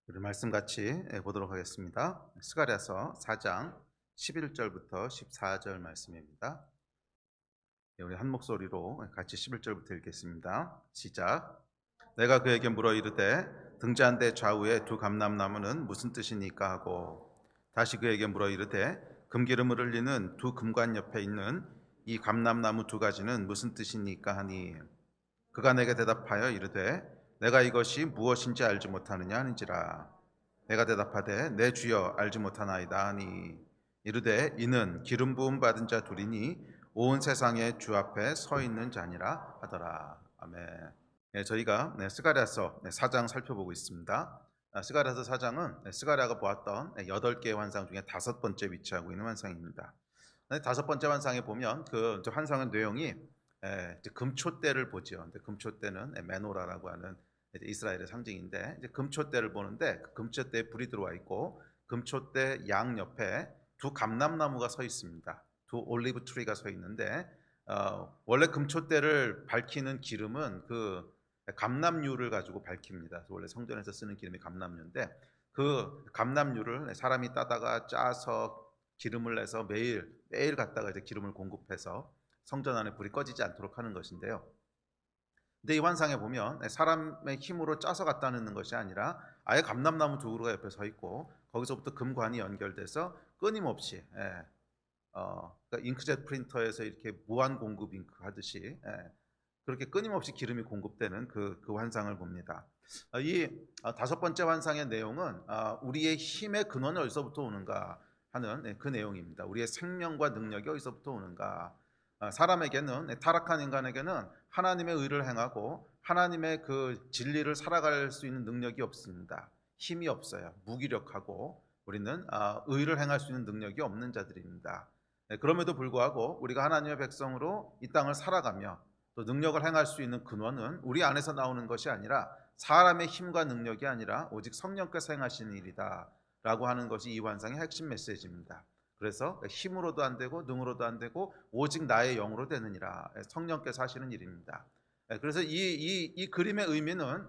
우리 말씀 같이 보도록 하겠습니다. 스가랴서 4장 11절부터 14절 말씀입니다. 우리 한 목소리로 같이 11절부터 읽겠습니다. 시작. 내가 그에게 물어 이르되 등잔대 좌우에 두 감람나무는 무슨 뜻이니까 하고, 다시 그에게 물어 이르되 금기름을 흘리는 두 금관 옆에 있는 이 감람나무 두 가지는 무슨 뜻이니까 하니, 그가 내게 대답하여 이르되 내가 이것이 무엇인지 알지 못하느냐 하는지라. 내가 대답하되 내 주여 알지 못하나이다 하니, 이르되 이는 기름 부음 받은 자 둘이니 온 세상의 주 앞에 서 있는 자니라 하더라. 아멘. 저희가 스가랴서 4장 살펴보고 있습니다. 스가랴서 4장은 스가랴가 보았던 8개의 환상 중에 5번째 위치하고 있는 환상입니다. 5번째 환상에 보면 그 환상의 내용이 금초대를 보죠. 금초대는 메노라라고 하는 이스라엘의 상징인데, 이제 금초대를 보는데 그 금초대에 불이 들어와 있고 금초대 양 옆에 두 감람나무가 서 있습니다. 두 올리브 트리가 서 있는데, 원래 금초대를 밝히는 기름은 그 감람유를 가지고 밝힙니다. 원래 성전에서 쓰는 기름이 감람유인데, 그 감람유를 사람이 따다가 짜서 기름을 내서 매일 갖다가 이제 기름을 공급해서 성전 안에 불이 꺼지지 않도록 하는 것인데요. 근데 이 환상에 보면 사람의 힘으로 짜서 갖다 놓는 것이 아니라 아예 감람나무 두 그루가 옆에 서 있고, 거기서부터 금관이 연결돼서 끊임없이 그러니까 잉크젯 프린터에서 이렇게 무한 공급 잉크 하듯이 그렇게 끊임없이 기름이 공급되는 그 환상을 봅니다. 이 5번째 환상의 내용은 우리의 힘의 근원이 어디서부터 오는가 하는 그 내용입니다. 우리의 생명과 능력이 어디서부터 오는가. 사람에게는, 타락한 인간에게는 하나님의 의를 행하고 하나님의 그 진리를 살아갈 수 있는 능력이 없습니다. 힘이 없어요. 무기력하고 우리는 의를 행할 수 있는 능력이 없는 자들입니다. 그럼에도 불구하고 우리가 하나님의 백성으로 이 땅을 살아가며 또 능력을 행할 수 있는 근원은 우리 안에서 나오는 것이 아니라 사람의 힘과 능력이 아니라 오직 성령께서 행하시는 일이다 라고 하는 것이 이 환상의 핵심 메시지입니다. 그래서 힘으로도 안 되고 능으로도 안 되고 오직 나의 영으로 되느니라, 성령께서 하시는 일입니다. 그래서 이 그림의 의미는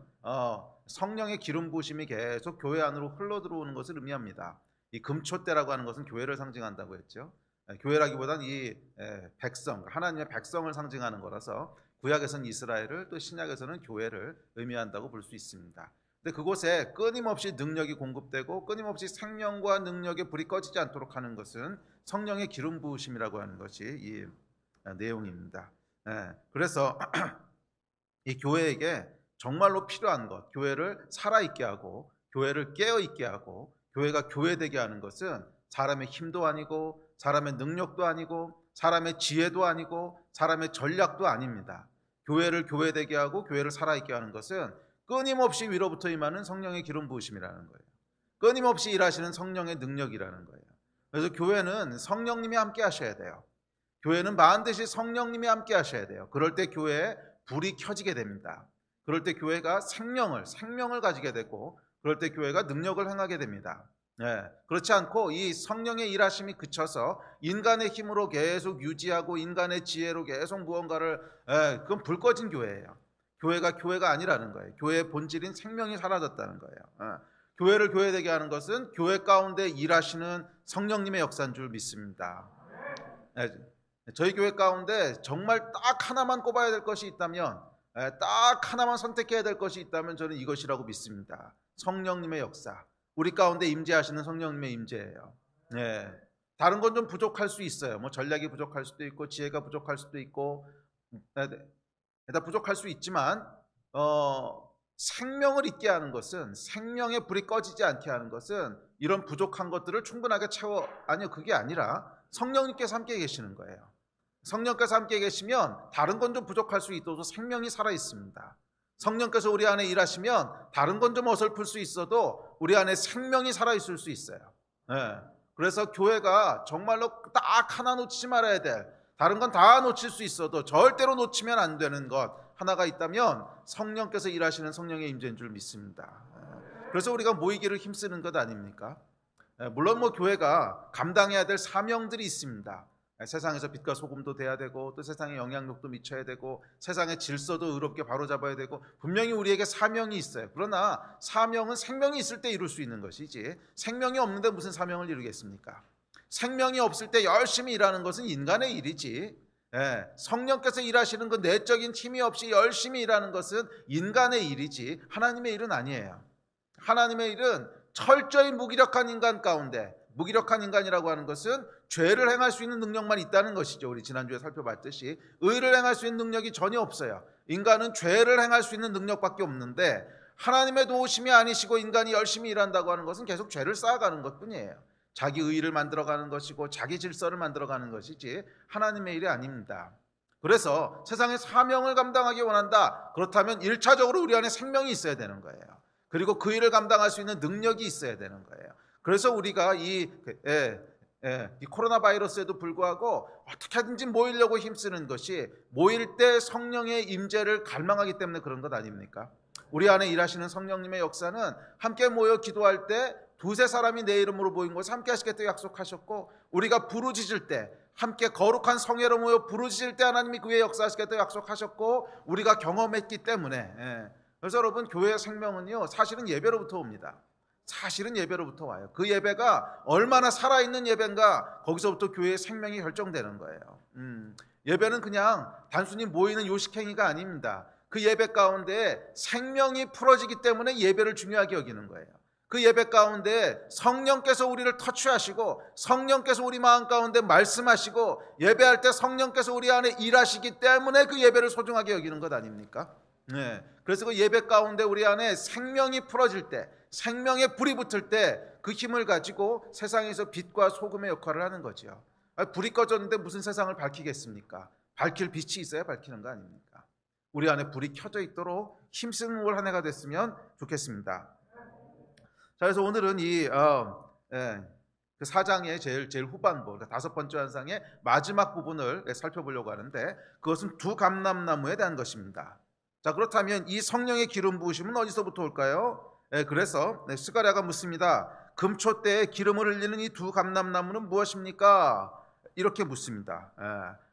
성령의 기름 부으심이 계속 교회 안으로 흘러 들어오는 것을 의미합니다. 이 금초대라고 하는 것은 교회를 상징한다고 했죠. 교회라기보다는 이 백성, 하나님의 백성을 상징하는 거라서 구약에서는 이스라엘을, 또 신약에서는 교회를 의미한다고 볼 수 있습니다. 근데 그곳에 끊임없이 능력이 공급되고 끊임없이 생명과 능력의 불이 꺼지지 않도록 하는 것은 성령의 기름 부으심이라고 하는 것이 이 내용입니다. 그래서 이 교회에게 정말로 필요한 것, 교회를 살아있게 하고 교회를 깨어있게 하고 교회가 교회되게 하는 것은 사람의 힘도 아니고 사람의 능력도 아니고 사람의 지혜도 아니고 사람의 전략도 아닙니다. 교회를 교회되게 하고 교회를 살아있게 하는 것은 끊임없이 위로부터 임하는 성령의 기름 부으심이라는 거예요. 끊임없이 일하시는 성령의 능력이라는 거예요. 그래서 교회는 성령님이 함께 하셔야 돼요. 교회는 반드시 성령님이 함께 하셔야 돼요. 그럴 때 교회에 불이 켜지게 됩니다. 그럴 때 교회가 생명을 가지게 되고, 그럴 때 교회가 능력을 행하게 됩니다. 그렇지 않고 이 성령의 일하심이 그쳐서 인간의 힘으로 계속 유지하고 인간의 지혜로 계속 무언가를, 그건 불 꺼진 교회예요. 교회가 아니라는 거예요. 교회의 본질인 생명이 사라졌다는 거예요. 교회를 교회되게 하는 것은 교회 가운데 일하시는 성령님의 역사인 줄 믿습니다. 저희 교회 가운데 정말 딱 하나만 꼽아야 될 것이 있다면, 딱 하나만 선택해야 될 것이 있다면 저는 이것이라고 믿습니다. 성령님의 역사. 우리 가운데 임재하시는 성령님의 임재예요. 다른 건 좀 부족할 수 있어요. 뭐 전략이 부족할 수도 있고 지혜가 부족할 수도 있고 다 부족할 수 있지만 생명을 있게 하는 것은, 생명의 불이 꺼지지 않게 하는 것은 이런 부족한 것들을 충분하게 아니요, 그게 아니라 성령님께서 함께 계시는 거예요. 성령께서 함께 계시면 다른 건 좀 부족할 수 있어도 생명이 살아 있습니다. 성령께서 우리 안에 일하시면 다른 건 좀 어설플 수 있어도 우리 안에 생명이 살아 있을 수 있어요. 그래서 교회가 정말로 딱 하나 놓치지 말아야 될, 다른 건 다 놓칠 수 있어도 절대로 놓치면 안 되는 것 하나가 있다면 성령께서 일하시는 성령의 임재인 줄 믿습니다. 그래서 우리가 모이기를 힘쓰는 것 아닙니까? 물론 뭐 교회가 감당해야 될 사명들이 있습니다. 세상에서 빛과 소금도 돼야 되고 또 세상에 영향력도 미쳐야 되고 세상의 질서도 의롭게 바로잡아야 되고 분명히 우리에게 사명이 있어요. 그러나 사명은 생명이 있을 때 이룰 수 있는 것이지 생명이 없는데 무슨 사명을 이루겠습니까? 생명이 없을 때 열심히 일하는 것은 인간의 일이지 성령께서 일하시는 그 내적인 힘이 없이 열심히 일하는 것은 인간의 일이지 하나님의 일은 아니에요. 하나님의 일은 철저히 무기력한 인간 가운데, 무기력한 인간이라고 하는 것은 죄를 행할 수 있는 능력만 있다는 것이죠. 우리 지난주에 살펴봤듯이 의를 행할 수 있는 능력이 전혀 없어요. 인간은 죄를 행할 수 있는 능력밖에 없는데 하나님의 도우심이 아니시고 인간이 열심히 일한다고 하는 것은 계속 죄를 쌓아가는 것뿐이에요. 자기 의의를 만들어가는 것이고 자기 질서를 만들어가는 것이지 하나님의 일이 아닙니다. 그래서 세상의 사명을 감당하기 원한다. 그렇다면 1차적으로 우리 안에 생명이 있어야 되는 거예요. 그리고 그 일을 감당할 수 있는 능력이 있어야 되는 거예요. 그래서 우리가 이 코로나 바이러스에도 불구하고 어떻게든지 모이려고 힘쓰는 것이 모일 때 성령의 임재를 갈망하기 때문에 그런 것 아닙니까? 우리 안에 일하시는 성령님의 역사는 함께 모여 기도할 때 두세 사람이 내 이름으로 모인 곳에 함께 하시겠다고 약속하셨고 우리가 부르짖을 때 함께 거룩한 성회로 모여 부르짖을 때 하나님이 그 위에 역사하시겠다고 약속하셨고 우리가 경험했기 때문에 그래서 여러분 교회의 생명은요 사실은 예배로부터 옵니다. 사실은 예배로부터 와요. 그 예배가 얼마나 살아있는 예배인가 거기서부터 교회의 생명이 결정되는 거예요. 예배는 그냥 단순히 모이는 요식행위가 아닙니다. 그 예배 가운데 생명이 풀어지기 때문에 예배를 중요하게 여기는 거예요. 그 예배 가운데 성령께서 우리를 터치하시고 성령께서 우리 마음 가운데 말씀하시고 예배할 때 성령께서 우리 안에 일하시기 때문에 그 예배를 소중하게 여기는 것 아닙니까? 그래서 그 예배 가운데 우리 안에 생명이 풀어질 때 생명의 불이 붙을 때 그 힘을 가지고 세상에서 빛과 소금의 역할을 하는 거죠. 불이 꺼졌는데 무슨 세상을 밝히겠습니까? 밝힐 빛이 있어야 밝히는 거 아닙니까? 우리 안에 불이 켜져 있도록 힘쓰는 올 한 해가 됐으면 좋겠습니다. 자, 그래서 오늘은 그 4장의 제일 후반부, 그러니까 5번째 환상의 마지막 부분을 살펴보려고 하는데 그것은 두 감람나무에 대한 것입니다. 자, 그렇다면 이 성령의 기름 부으심은 어디서부터 올까요? 그래서 스가랴가 묻습니다. 금초 때에 기름을 흘리는 이 두 감람나무는 무엇입니까? 이렇게 묻습니다.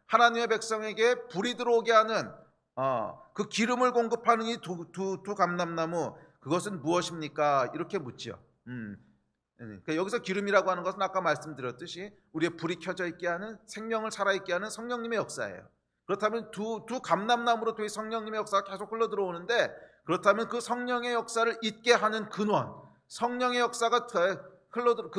하나님의 백성에게 불이 들어오게 하는 그 기름을 공급하는 이 두 감람나무 그것은 무엇입니까? 이렇게 묻죠. 그러니까 여기서 기름이라고 하는 것은 아까 말씀드렸듯이 우리의 불이 켜져 있게 하는 생명을 살아있게 하는 성령님의 역사예요. 그렇다면 두 감람나무로 된 성령님의 역사가 계속 흘러 들어오는데 그렇다면 그 성령의 역사를 있게 하는 근원, 성령의 역사가 흘러들어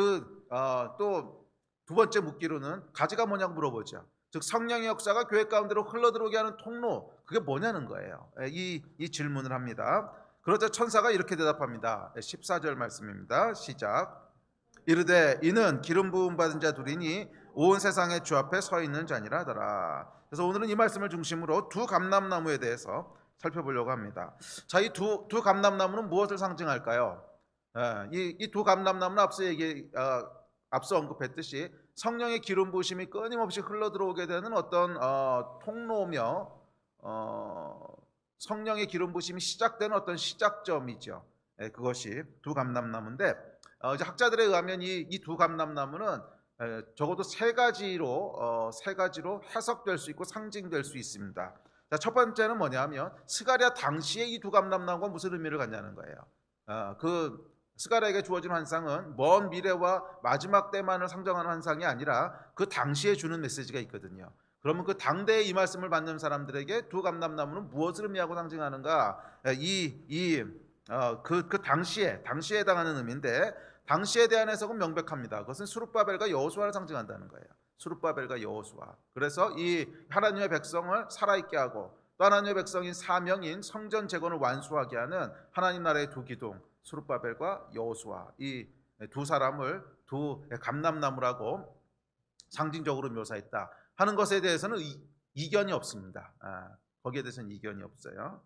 또 두 번째 묻기로는 가지가 뭐냐고 물어보죠. 즉 성령의 역사가 교회 가운데로 흘러들어오게 하는 통로 그게 뭐냐는 거예요. 이 질문을 합니다. 그러자 천사가 이렇게 대답합니다. 14절 말씀입니다. 시작. 이르되 이는 기름 부음 받은 자 둘이니 온 세상의 주 앞에 서 있는 자니라 하더라. 그래서 오늘은 이 말씀을 중심으로 두 감람나무에 대해서 살펴보려고 합니다. 자, 이 두 감람나무는 무엇을 상징할까요? 이 두 감람나무는 앞서 언급했듯이 성령의 기름 부으심이 끊임없이 흘러들어오게 되는 어떤 통로며 성령의 기름 부으심이 시작되는 어떤 시작점이죠. 그것이 두 감람나무인데 이제 학자들에 의하면 이 두 감람나무는 적어도 세 가지로 해석될 수 있고 상징될 수 있습니다. 자, 첫 번째는 뭐냐면 스가랴 당시에 이 두 감람나무가 무슨 의미를 갖냐는 거예요. 그 스가랴에게 주어진 환상은 먼 미래와 마지막 때만을 상정하는 환상이 아니라 그 당시에 주는 메시지가 있거든요. 그러면 그 당대에 이 말씀을 받는 사람들에게 두 감람나무는 무엇을 의미하고 상징하는가? 그 당시에 해당하는 의미인데 당시에 대한 해석은 명백합니다. 그것은 스룹바벨과 여호수아를 상징한다는 거예요. 스룹바벨과 여호수아. 그래서 이 하나님의 백성을 살아있게 하고 또 하나님의 백성인 사명인 성전 재건을 완수하게 하는 하나님 나라의 두 기둥 스룹바벨과 여호수아 이 두 사람을 두 감람나무라고 상징적으로 묘사했다 하는 것에 대해서는 이견이 없습니다. 거기에 대해서는 이견이 없어요.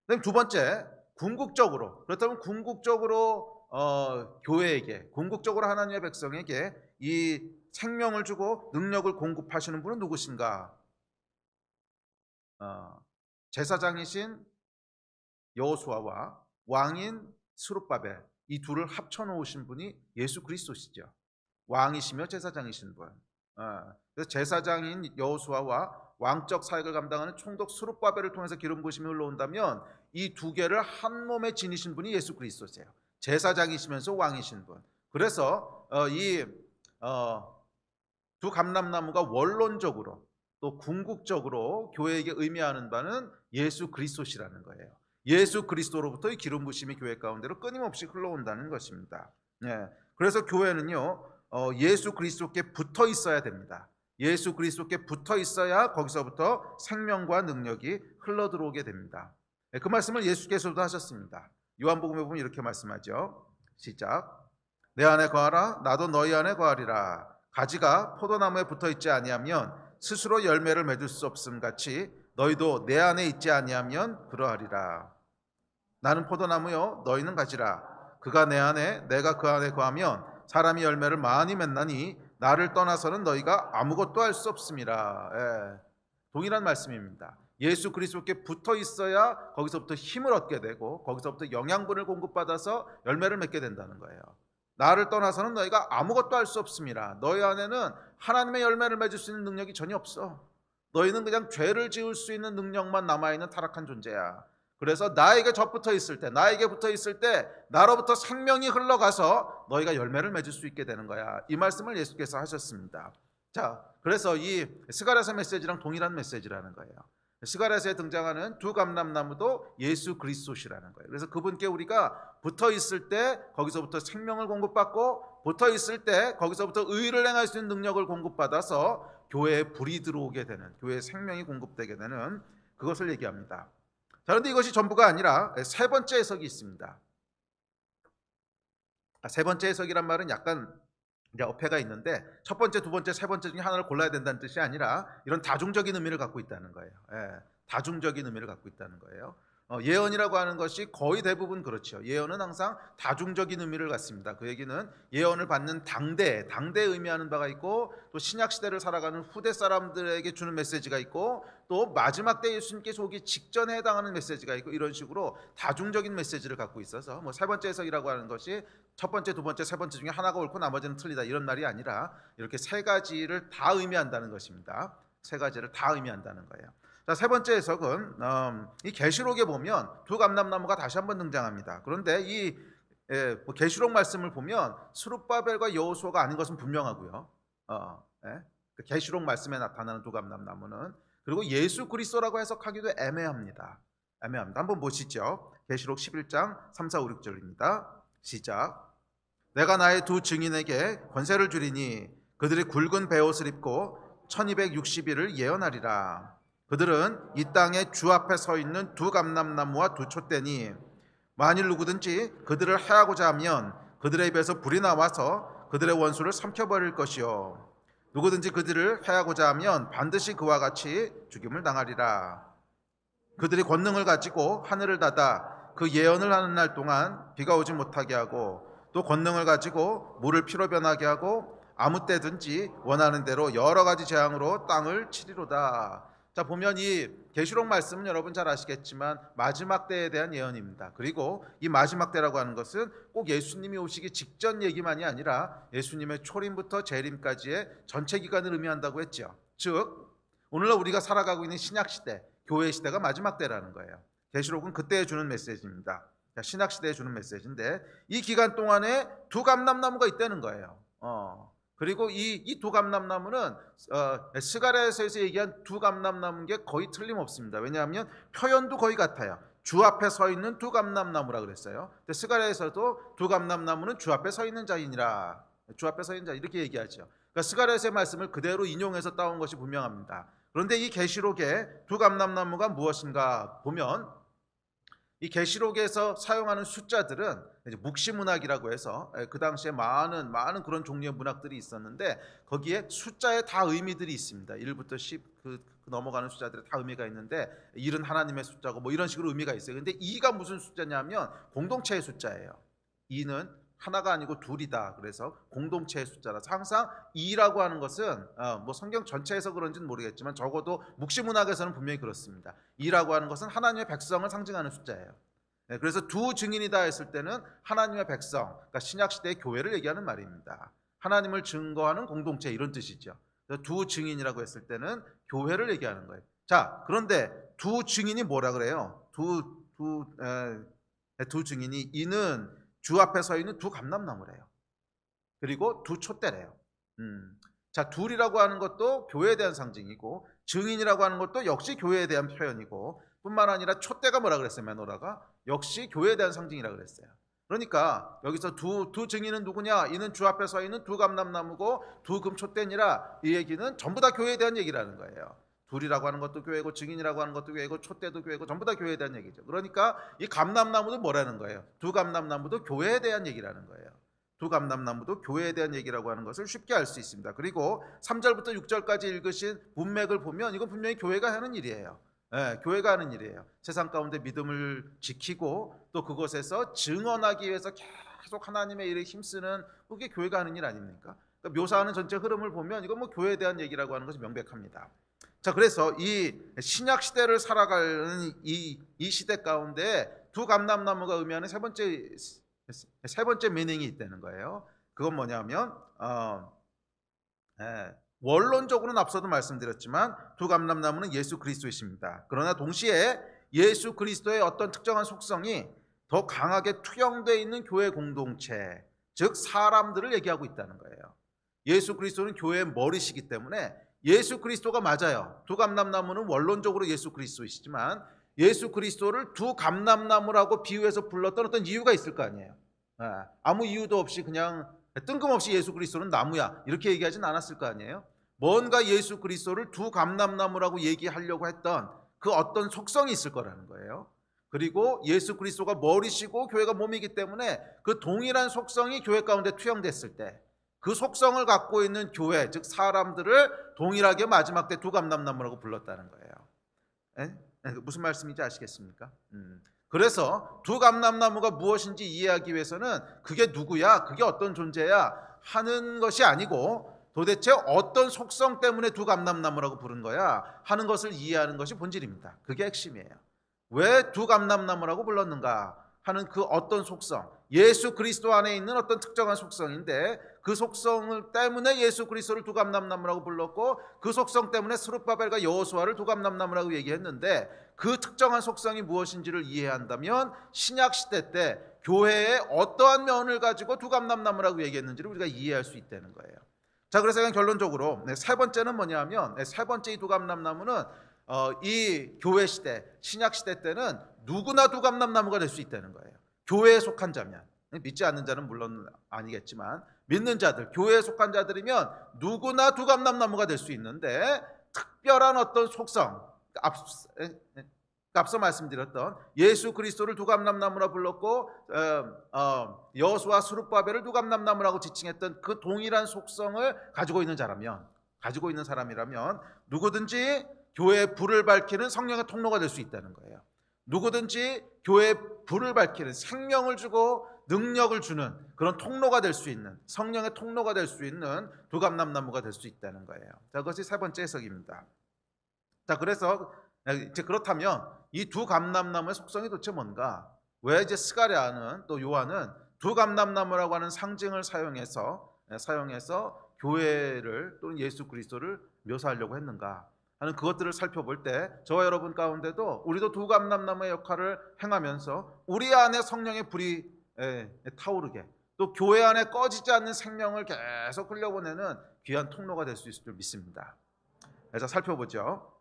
그다음 두 번째 궁극적으로 그렇다면 궁극적으로 교회에게 궁극적으로 하나님의 백성에게 이 생명을 주고 능력을 공급하시는 분은 누구신가? 제사장이신 여호수아와 왕인 스룹바벨 이 둘을 합쳐 놓으신 분이 예수 그리스도시죠. 왕이시며 제사장이신 분. 그래서 제사장인 여호수아와 왕적 사역을 감당하는 총독 스룹바벨을 통해서 기름 부으심이 흘러온다면 이 두 개를 한 몸에 지니신 분이 예수 그리스도세요. 제사장이시면서 왕이신 분. 그래서 두 감람나무가 원론적으로 또 궁극적으로 교회에게 의미하는 바는 예수 그리스도시라는 거예요. 예수 그리스도로부터의 기름 부으심이 교회 가운데로 끊임없이 흘러온다는 것입니다. 그래서 교회는요, 예수 그리스도께 붙어 있어야 됩니다. 예수 그리스도께 붙어 있어야 거기서부터 생명과 능력이 흘러 들어오게 됩니다. 그 말씀을 예수께서도 하셨습니다. 요한복음에 보면 이렇게 말씀하죠. 시작. 내 안에 거하라 나도 너희 안에 거하리라. 가지가 포도나무에 붙어 있지 아니하면 스스로 열매를 맺을 수 없음 같이 너희도 내 안에 있지 아니하면 그러하리라. 나는 포도나무요 너희는 가지라. 그가 내 안에 내가 그 안에 거하면 사람이 열매를 많이 맺나니 나를 떠나서는 너희가 아무것도 할 수 없음이라. 동일한 말씀입니다. 예수 그리스도께 붙어 있어야 거기서부터 힘을 얻게 되고 거기서부터 영양분을 공급받아서 열매를 맺게 된다는 거예요. 나를 떠나서는 너희가 아무것도 할 수 없음이라. 너희 안에는 하나님의 열매를 맺을 수 있는 능력이 전혀 없어. 너희는 그냥 죄를 지을 수 있는 능력만 남아있는 타락한 존재야. 그래서 나에게 접붙어 있을 때, 나에게 붙어 있을 때 나로부터 생명이 흘러가서 너희가 열매를 맺을 수 있게 되는 거야. 이 말씀을 예수께서 하셨습니다. 자, 그래서 이 스가랴서 메시지랑 동일한 메시지라는 거예요. 스가랴서에 등장하는 두 감람나무도 예수 그리스도시라는 거예요. 그래서 그분께 우리가 붙어 있을 때 거기서부터 생명을 공급받고 붙어 있을 때 거기서부터 의를 행할 수 있는 능력을 공급받아서 교회에 불이 들어오게 되는, 교회에 생명이 공급되게 되는 그것을 얘기합니다. 자, 그런데 이것이 전부가 아니라 세 번째 해석이 있습니다. 세 번째 해석이란 말은 약간 이제 어폐가 있는데 첫 번째, 두 번째, 세 번째 중에 하나를 골라야 된다는 뜻이 아니라 이런 다중적인 의미를 갖고 있다는 거예요. 다중적인 의미를 갖고 있다는 거예요. 예언이라고 하는 것이 거의 대부분 그렇죠. 예언은 항상 다중적인 의미를 갖습니다. 그 얘기는 예언을 받는 당대에 의미하는 바가 있고 또 신약 시대를 살아가는 후대 사람들에게 주는 메시지가 있고 또 마지막 때 예수님께서 오기 직전에 해당하는 메시지가 있고 이런 식으로 다중적인 메시지를 갖고 있어서 뭐 세 번째 해석이라고 하는 것이 첫 번째, 두 번째, 세 번째 중에 하나가 옳고 나머지는 틀리다 이런 말이 아니라 이렇게 세 가지를 다 의미한다는 것입니다. 세 가지를 다 의미한다는 거예요. 자, 세 번째 해석은 이 계시록에 보면 두 감람나무가 다시 한번 등장합니다. 그런데 이 계시록 말씀을 보면 스룹바벨과 여호수아가 아닌 것은 분명하고요. 계시록 말씀에 나타나는 두 감람나무는 그리고 예수 그리스도라고 해석하기도 애매합니다. 한번 보시죠. 계시록 11장 3, 4, 5, 6절입니다. 시작. 내가 나의 두 증인에게 권세를 주리니 그들이 굵은 베옷을 입고 1260일을 예언하리라. 그들은 이 땅에 주 앞에 서 있는 두 감람나무와 두 촛대니 만일 누구든지 그들을 해하고자 하면 그들의 입에서 불이 나와서 그들의 원수를 삼켜버릴 것이요 누구든지 그들을 해하고자 하면 반드시 그와 같이 죽임을 당하리라. 그들이 권능을 가지고 하늘을 닫아 그 예언을 하는 날 동안 비가 오지 못하게 하고 또 권능을 가지고 물을 피로 변하게 하고 아무 때든지 원하는 대로 여러 가지 재앙으로 땅을 치리로다. 자, 보면 이 계시록 말씀은 여러분 잘 아시겠지만 마지막 때에 대한 예언입니다. 그리고 이 마지막 때라고 하는 것은 꼭 예수님이 오시기 직전 얘기만이 아니라 예수님의 초림부터 재림까지의 전체 기간을 의미한다고 했죠. 즉 오늘날 우리가 살아가고 있는 신약 시대, 교회 시대가 마지막 때라는 거예요. 계시록은 그때에 주는 메시지입니다. 신약 시대에 주는 메시지인데 이 기간 동안에 두 감람나무가 있다는 거예요. 그리고 이 두 감람나무는 스가랴서에서 얘기한 두 감람나무인 게 거의 틀림없습니다. 왜냐하면 표현도 거의 같아요. 주 앞에 서 있는 두 감람나무라 그랬어요. 근데 스가랴에서도 두 감람나무는 주 앞에 서 있는 자이니라. 주 앞에 서 있는 자 이렇게 얘기하죠. 그러니까 스가랴서의 말씀을 그대로 인용해서 따온 것이 분명합니다. 그런데 이 계시록의 두 감람나무가 무엇인가 보면 이 계시록에서 사용하는 숫자들은 묵시문학이라고 해서 그 당시에 많은 그런 종류의 문학들이 있었는데 거기에 숫자에 다 의미들이 있습니다. 1부터 10 넘어가는 숫자들에 다 의미가 있는데 1은 하나님의 숫자고 뭐 이런 식으로 의미가 있어요. 근데 2가 무슨 숫자냐면 공동체의 숫자예요. 2는 하나가 아니고 둘이다. 그래서 공동체의 숫자라서 항상 2라고 하는 것은 뭐 성경 전체에서 그런지는 모르겠지만 적어도 묵시문학에서는 분명히 그렇습니다. 2라고 하는 것은 하나님의 백성을 상징하는 숫자예요. 그래서 두 증인이다 했을 때는 하나님의 백성, 그러니까 신약시대의 교회를 얘기하는 말입니다. 하나님을 증거하는 공동체 이런 뜻이죠. 두 증인이라고 했을 때는 교회를 얘기하는 거예요. 자, 그런데 두 증인이 뭐라 그래요? 두 증인이 이는 주 앞에 서 있는 두 감람나무래요. 그리고 두 촛대래요. 자, 둘이라고 하는 것도 교회에 대한 상징이고 증인이라고 하는 것도 역시 교회에 대한 표현이고 뿐만 아니라 촛대가 뭐라 그랬어요? 메노라가 역시 교회에 대한 상징이라 그랬어요. 그러니까 여기서 두 증인은 누구냐? 이는 주 앞에 서 있는 두 감람나무고 두 금촛대니라. 이 얘기는 전부 다 교회에 대한 얘기라는 거예요. 둘이라고 하는 것도 교회고 증인이라고 하는 것도 교회고 촛대도 교회고 전부 다 교회에 대한 얘기죠. 그러니까 이 감람나무도 뭐라는 거예요? 두 감람나무도 교회에 대한 얘기라는 거예요. 두 감람나무도 교회에 대한 얘기라고 하는 것을 쉽게 알 수 있습니다. 그리고 3절부터 6절까지 읽으신 문맥을 보면 이건 분명히 교회가 하는 일이에요. 교회가 하는 일이에요. 세상 가운데 믿음을 지키고 또 그곳에서 증언하기 위해서 계속 하나님의 일에 힘쓰는 그게 교회가 하는 일 아닙니까? 그러니까 묘사하는 전체 흐름을 보면 이건 뭐 교회에 대한 얘기라고 하는 것이 명백합니다. 자, 그래서 이 신약 시대를 살아가는 이 시대 가운데 두 감람나무가 의미하는 세 번째 미닝이 있다는 거예요. 그건 뭐냐면 원론적으로는 앞서도 말씀드렸지만 두 감람나무는 예수 그리스도이십니다. 그러나 동시에 예수 그리스도의 어떤 특정한 속성이 더 강하게 투영되어 있는 교회 공동체, 즉 사람들을 얘기하고 있다는 거예요. 예수 그리스도는 교회의 머리시기 때문에 예수 그리스도가 맞아요. 두 감람나무는 원론적으로 예수 그리스도이시지만 예수 그리스도를 두 감람나무라고 비유해서 불렀던 어떤 이유가 있을 거 아니에요. 아무 이유도 없이 그냥 뜬금없이 예수 그리스도는 나무야 이렇게 얘기하진 않았을 거 아니에요. 뭔가 예수 그리스도를 두 감람나무라고 얘기하려고 했던 그 어떤 속성이 있을 거라는 거예요. 그리고 예수 그리스도가 머리시고 교회가 몸이기 때문에 그 동일한 속성이 교회 가운데 투영됐을 때 그 속성을 갖고 있는 교회, 즉 사람들을 동일하게 마지막 때 두 감람나무라고 불렀다는 거예요. 무슨 말씀인지 아시겠습니까? 그래서 두 감람나무가 무엇인지 이해하기 위해서는 그게 누구야, 그게 어떤 존재야 하는 것이 아니고 도대체 어떤 속성 때문에 두 감람나무라고 부른 거야 하는 것을 이해하는 것이 본질입니다. 그게 핵심이에요. 왜 두 감람나무라고 불렀는가 하는 그 어떤 속성, 예수 그리스도 안에 있는 어떤 특정한 속성인데 그 속성 때문에 예수 그리스도를 두 감람나무라고 불렀고 그 속성 때문에 스룹바벨과 여호수아를 두 감람나무라고 얘기했는데 그 특정한 속성이 무엇인지를 이해한다면 신약 시대 때 교회의 어떠한 면을 가지고 두 감람나무라고 얘기했는지를 우리가 이해할 수 있다는 거예요. 자, 그래서 그냥 결론적으로 세 번째는 뭐냐면 세 번째 이 두 감람나무는 이 교회 시대, 신약 시대 때는 누구나 두 감람나무가 될 수 있다는 거예요. 교회에 속한 자면, 믿지 않는 자는 물론 아니겠지만 믿는 자들, 교회에 속한 자들이면 누구나 두 감람나무가 될 수 있는데 특별한 어떤 속성, 앞서 말씀드렸던 예수 그리스도를 두 감람나무라 불렀고 여호수아 스룹바벨을 두 감람나무라고 지칭했던 그 동일한 속성을 가지고 있는 사람이라면 누구든지 교회의 불을 밝히는 성령의 통로가 될 수 있다는 거예요. 누구든지 교회의 불을 밝히는 생명을 주고 능력을 주는 그런 통로가 될 수 있는 성령의 통로가 될 수 있는 두 감람나무가 될 수 있다는 거예요. 자, 그것이 세 번째 해석입니다. 자, 그래서 이제 그렇다면 이 두 감람나무의 속성이 도대체 뭔가? 왜 이제 스가랴는 또 요한은 두 감람나무라고 하는 상징을 사용해서 교회를 또는 예수 그리스도를 묘사하려고 했는가 하는 그것들을 살펴볼 때 저와 여러분 가운데도 우리도 두 감람나무의 역할을 행하면서 우리 안에 성령의 불이 타오르게 또 교회 안에 꺼지지 않는 생명을 계속 흘려보내는 귀한 통로가 될 수 있을 줄 믿습니다. 자, 살펴보죠.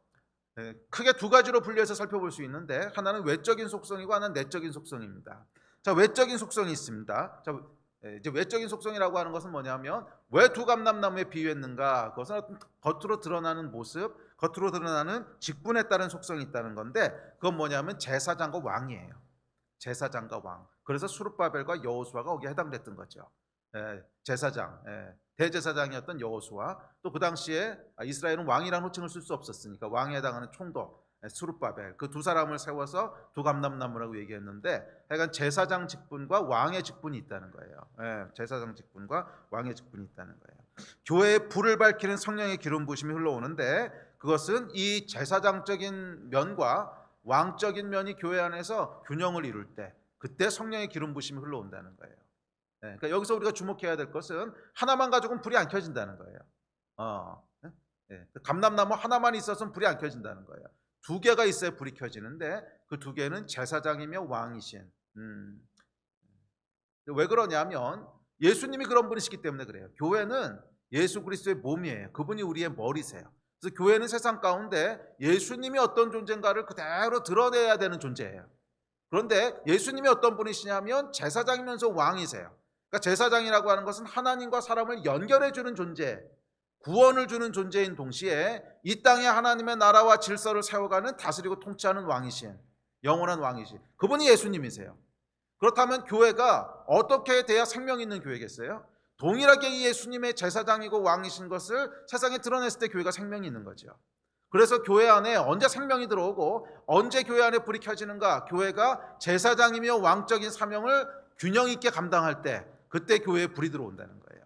크게 두 가지로 분류해서 살펴볼 수 있는데 하나는 외적인 속성이고 하나는 내적인 속성입니다. 자, 외적인 속성이 있습니다. 자, 이제 외적인 속성이라고 하는 것은 뭐냐면 왜 두 감람나무에 비유했는가? 그것은 어떤 겉으로 드러나는 모습, 겉으로 드러나는 직분에 따른 속성이 있다는 건데 그건 뭐냐면 제사장과 왕이에요. 제사장과 왕. 그래서 스룹바벨과 여호수아가 거기에 해당됐던 거죠. 제사장, 대제사장이었던 여호수아, 또 그 당시에 이스라엘은 왕이라는 호칭을 쓸 수 없었으니까 왕에 해당하는 총독 스룹바벨, 그 두 사람을 세워서 두 감람나무라고 얘기했는데 하여간 제사장 직분과 왕의 직분이 있다는 거예요. 제사장 직분과 왕의 직분이 있다는 거예요. 교회의 불을 밝히는 성령의 기름 부심이 흘러오는데 그것은 이 제사장적인 면과 왕적인 면이 교회 안에서 균형을 이룰 때 그때 성령의 기름 부심이 흘러온다는 거예요. 그러니까 여기서 우리가 주목해야 될 것은 하나만 가지고는 불이 안 켜진다는 거예요. 예? 예. 감람나무 하나만 있어서는 불이 안 켜진다는 거예요. 두 개가 있어야 불이 켜지는데 그 두 개는 제사장이며 왕이신. 왜 그러냐면 예수님이 그런 분이시기 때문에 그래요. 교회는 예수 그리스도의 몸이에요. 그분이 우리의 머리세요. 그래서 교회는 세상 가운데 예수님이 어떤 존재인가를 그대로 드러내야 되는 존재예요. 그런데 예수님이 어떤 분이시냐면 제사장이면서 왕이세요. 그러니까 제사장이라고 하는 것은 하나님과 사람을 연결해 주는 존재, 구원을 주는 존재인 동시에 이 땅에 하나님의 나라와 질서를 세워가는 다스리고 통치하는 왕이신, 영원한 왕이신 그분이 예수님이세요. 그렇다면 교회가 어떻게 돼야 생명 있는 교회겠어요? 동일하게 이 예수님의 제사장이고 왕이신 것을 세상에 드러냈을 때 교회가 생명이 있는 거죠. 그래서 교회 안에 언제 생명이 들어오고 언제 교회 안에 불이 켜지는가? 교회가 제사장이며 왕적인 사명을 균형 있게 감당할 때 그때 교회에 불이 들어온다는 거예요.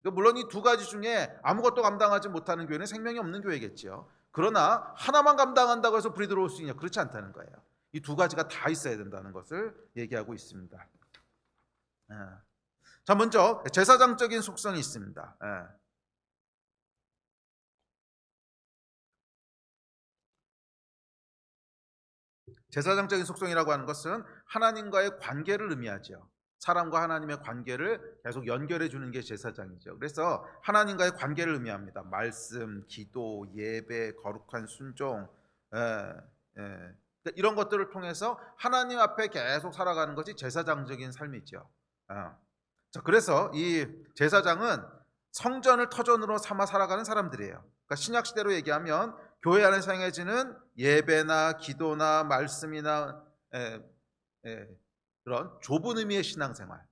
물론 이 두 가지 중에 아무것도 감당하지 못하는 교회는 생명이 없는 교회겠죠. 그러나 하나만 감당한다고 해서 불이 들어올 수 있냐? 그렇지 않다는 거예요. 이 두 가지가 다 있어야 된다는 것을 얘기하고 있습니다. 자, 먼저 제사장적인 속성이 있습니다. 제사장적인 속성이라고 하는 것은 하나님과의 관계를 의미하죠. 사람과 하나님의 관계를 계속 연결해 주는 게 제사장이죠. 그래서 하나님과의 관계를 의미합니다. 말씀, 기도, 예배, 거룩한 순종, 이런 것들을 통해서 하나님 앞에 계속 살아가는 것이 제사장적인 삶이죠. 자, 그래서 이 제사장은 성전을 터전으로 삼아 살아가는 사람들이에요. 그러니까 신약 시대로 얘기하면 교회 안에서 행해지는 예배나 기도나 말씀이나 그런 좁은 의미의 신앙생활,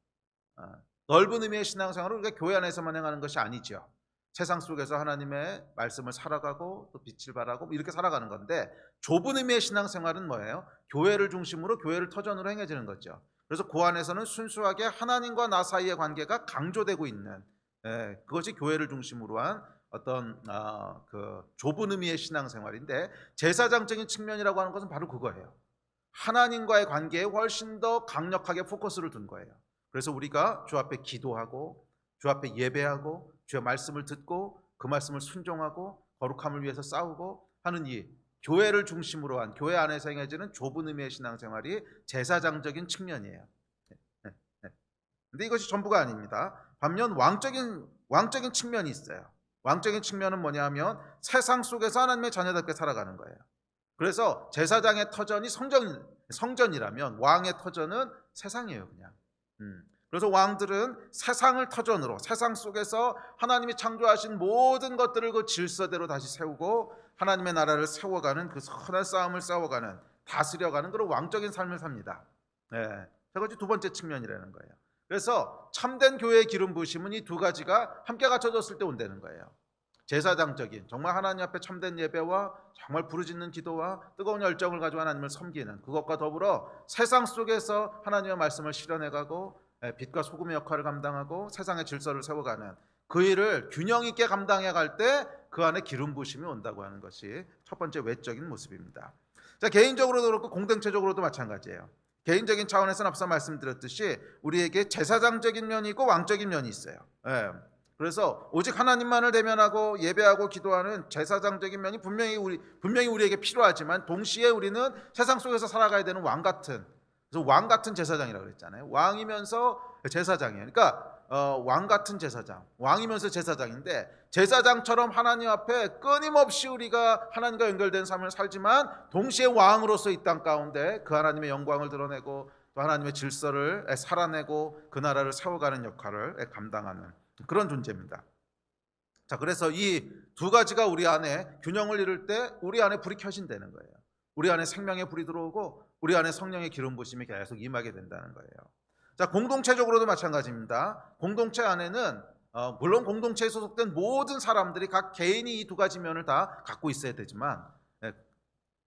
넓은 의미의 신앙생활을 우리가 교회 안에서만 행하는 것이 아니죠. 세상 속에서 하나님의 말씀을 살아가고 또 빛을 발하고 이렇게 살아가는 건데, 좁은 의미의 신앙생활은 뭐예요? 교회를 중심으로 교회를 터전으로 행해지는 거죠. 그래서 그 안에서는 순수하게 하나님과 나 사이의 관계가 강조되고 있는, 그것이 교회를 중심으로 한 어떤 그 좁은 의미의 신앙생활인데, 제사장적인 측면이라고 하는 것은 바로 그거예요. 하나님과의 관계에 훨씬 더 강력하게 포커스를 둔 거예요. 그래서 우리가 주 앞에 기도하고 주 앞에 예배하고 주의 말씀을 듣고 그 말씀을 순종하고 거룩함을 위해서 싸우고 하는 이 교회를 중심으로 한 교회 안에서 행해지는 좁은 의미의 신앙생활이 제사장적인 측면이에요. 근데 이것이 전부가 아닙니다. 반면 왕적인 측면이 있어요. 왕적인 측면은 뭐냐면 세상 속에서 하나님의 자녀답게 살아가는 거예요. 그래서 제사장의 터전이 성전이라면 왕의 터전은 세상이에요, 그냥. 그래서 왕들은 세상을 터전으로, 세상 속에서 하나님이 창조하신 모든 것들을 그 질서대로 다시 세우고 하나님의 나라를 세워가는 그 선한 싸움을 싸워가는, 다스려가는 그런 왕적인 삶을 삽니다. 그것이 두 번째 측면이라는 거예요. 그래서 참된 교회의 기름 부으심은 이 두 가지가 함께 갖춰졌을 때 온다는 거예요. 제사장적인, 정말 하나님 앞에 참된 예배와 정말 부르짖는 기도와 뜨거운 열정을 가지고 하나님을 섬기는 그것과 더불어 세상 속에서 하나님의 말씀을 실현해가고 빛과 소금의 역할을 감당하고 세상의 질서를 세워가는 그 일을 균형 있게 감당해 갈 때 그 안에 기름 부으심이 온다고 하는 것이 첫 번째 외적인 모습입니다. 자, 개인적으로도 그렇고 공동체적으로도 마찬가지예요. 개인적인 차원에서는 앞서 말씀드렸듯이 우리에게 제사장적인 면이 있고 왕적인 면이 있어요. 그래서 오직 하나님만을 대면하고 예배하고 기도하는 제사장적인 면이 분명히 우리에게 필요하지만, 동시에 우리는 세상 속에서 살아가야 되는 왕 같은 제사장이라고 그랬잖아요. 왕이면서 제사장이에요. 그러니까 왕 같은 제사장, 왕이면서 제사장인데, 제사장처럼 하나님 앞에 끊임없이 우리가 하나님과 연결된 삶을 살지만 동시에 왕으로서 이 땅 가운데 그 하나님의 영광을 드러내고 또 하나님의 질서를 살아내고 그 나라를 세워가는 역할을 감당하는 그런 존재입니다. 자, 그래서 이 두 가지가 우리 안에 균형을 이룰 때 우리 안에 불이 켜진다는 거예요. 우리 안에 생명의 불이 들어오고 우리 안에 성령의 기름 부으심이 계속 임하게 된다는 거예요. 자, 공동체적으로도 마찬가지입니다. 공동체 안에는 물론 공동체에 소속된 모든 사람들이 각 개인이 이 두 가지 면을 다 갖고 있어야 되지만,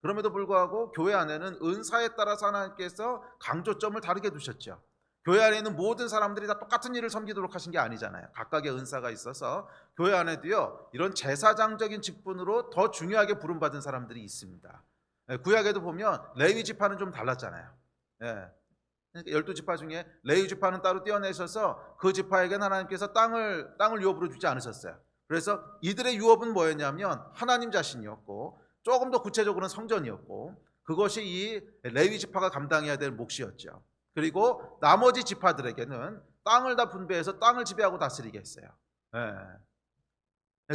그럼에도 불구하고 교회 안에는 은사에 따라서 하나님께서 강조점을 다르게 두셨죠. 교회 안에 있는 모든 사람들이 다 똑같은 일을 섬기도록 하신 게 아니잖아요. 각각의 은사가 있어서 교회 안에도요, 이런 제사장적인 직분으로 더 중요하게 부름받은 사람들이 있습니다. 구약에도 보면 레위 지파는 좀 달랐잖아요. 그러니까 12지파 중에 레위 지파는 따로 떼어내셔서 그 지파에게는 하나님께서 땅을 유업으로 주지 않으셨어요. 그래서 이들의 유업은 뭐였냐면 하나님 자신이었고, 조금 더 구체적으로는 성전이었고, 그것이 이 레위 지파가 감당해야 될 몫이었죠. 그리고 나머지 지파들에게는 땅을 다 분배해서 땅을 지배하고 다스리게 했어요.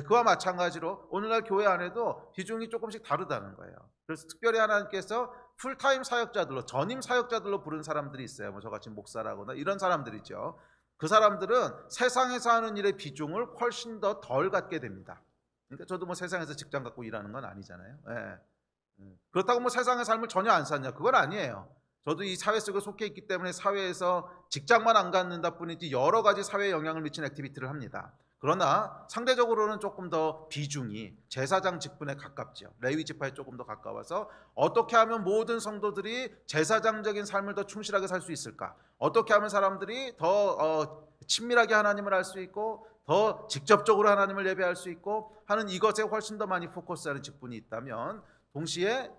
그와 마찬가지로 오늘날 교회 안에도 비중이 조금씩 다르다는 거예요. 그래서 특별히 하나님께서 풀타임 사역자들로, 전임 사역자들로 부른 사람들이 있어요. 뭐 저같이 목사라거나 이런 사람들이죠. 그 사람들은 세상에서 하는 일의 비중을 훨씬 더 덜 갖게 됩니다. 그러니까 저도 뭐 세상에서 직장 갖고 일하는 건 아니잖아요. 그렇다고 뭐 세상의 삶을 전혀 안 샀냐? 그건 아니에요. 저도 이 사회 속에 속해 있기 때문에 사회에서 직장만 안 갖는다 뿐이지 여러 가지 사회에 영향을 미치는 액티비티를 합니다. 그러나 상대적으로는 조금 더 비중이 제사장 직분에 가깝죠. 레위 지파에 조금 더 가까워서 어떻게 하면 모든 성도들이 제사장적인 삶을 더 충실하게 살 수 있을까? 어떻게 하면 사람들이 더 친밀하게 하나님을 알 수 있고 더 직접적으로 하나님을 예배할 수 있고 하는 이것에 훨씬 더 많이 포커스하는 직분이 있다면, 동시에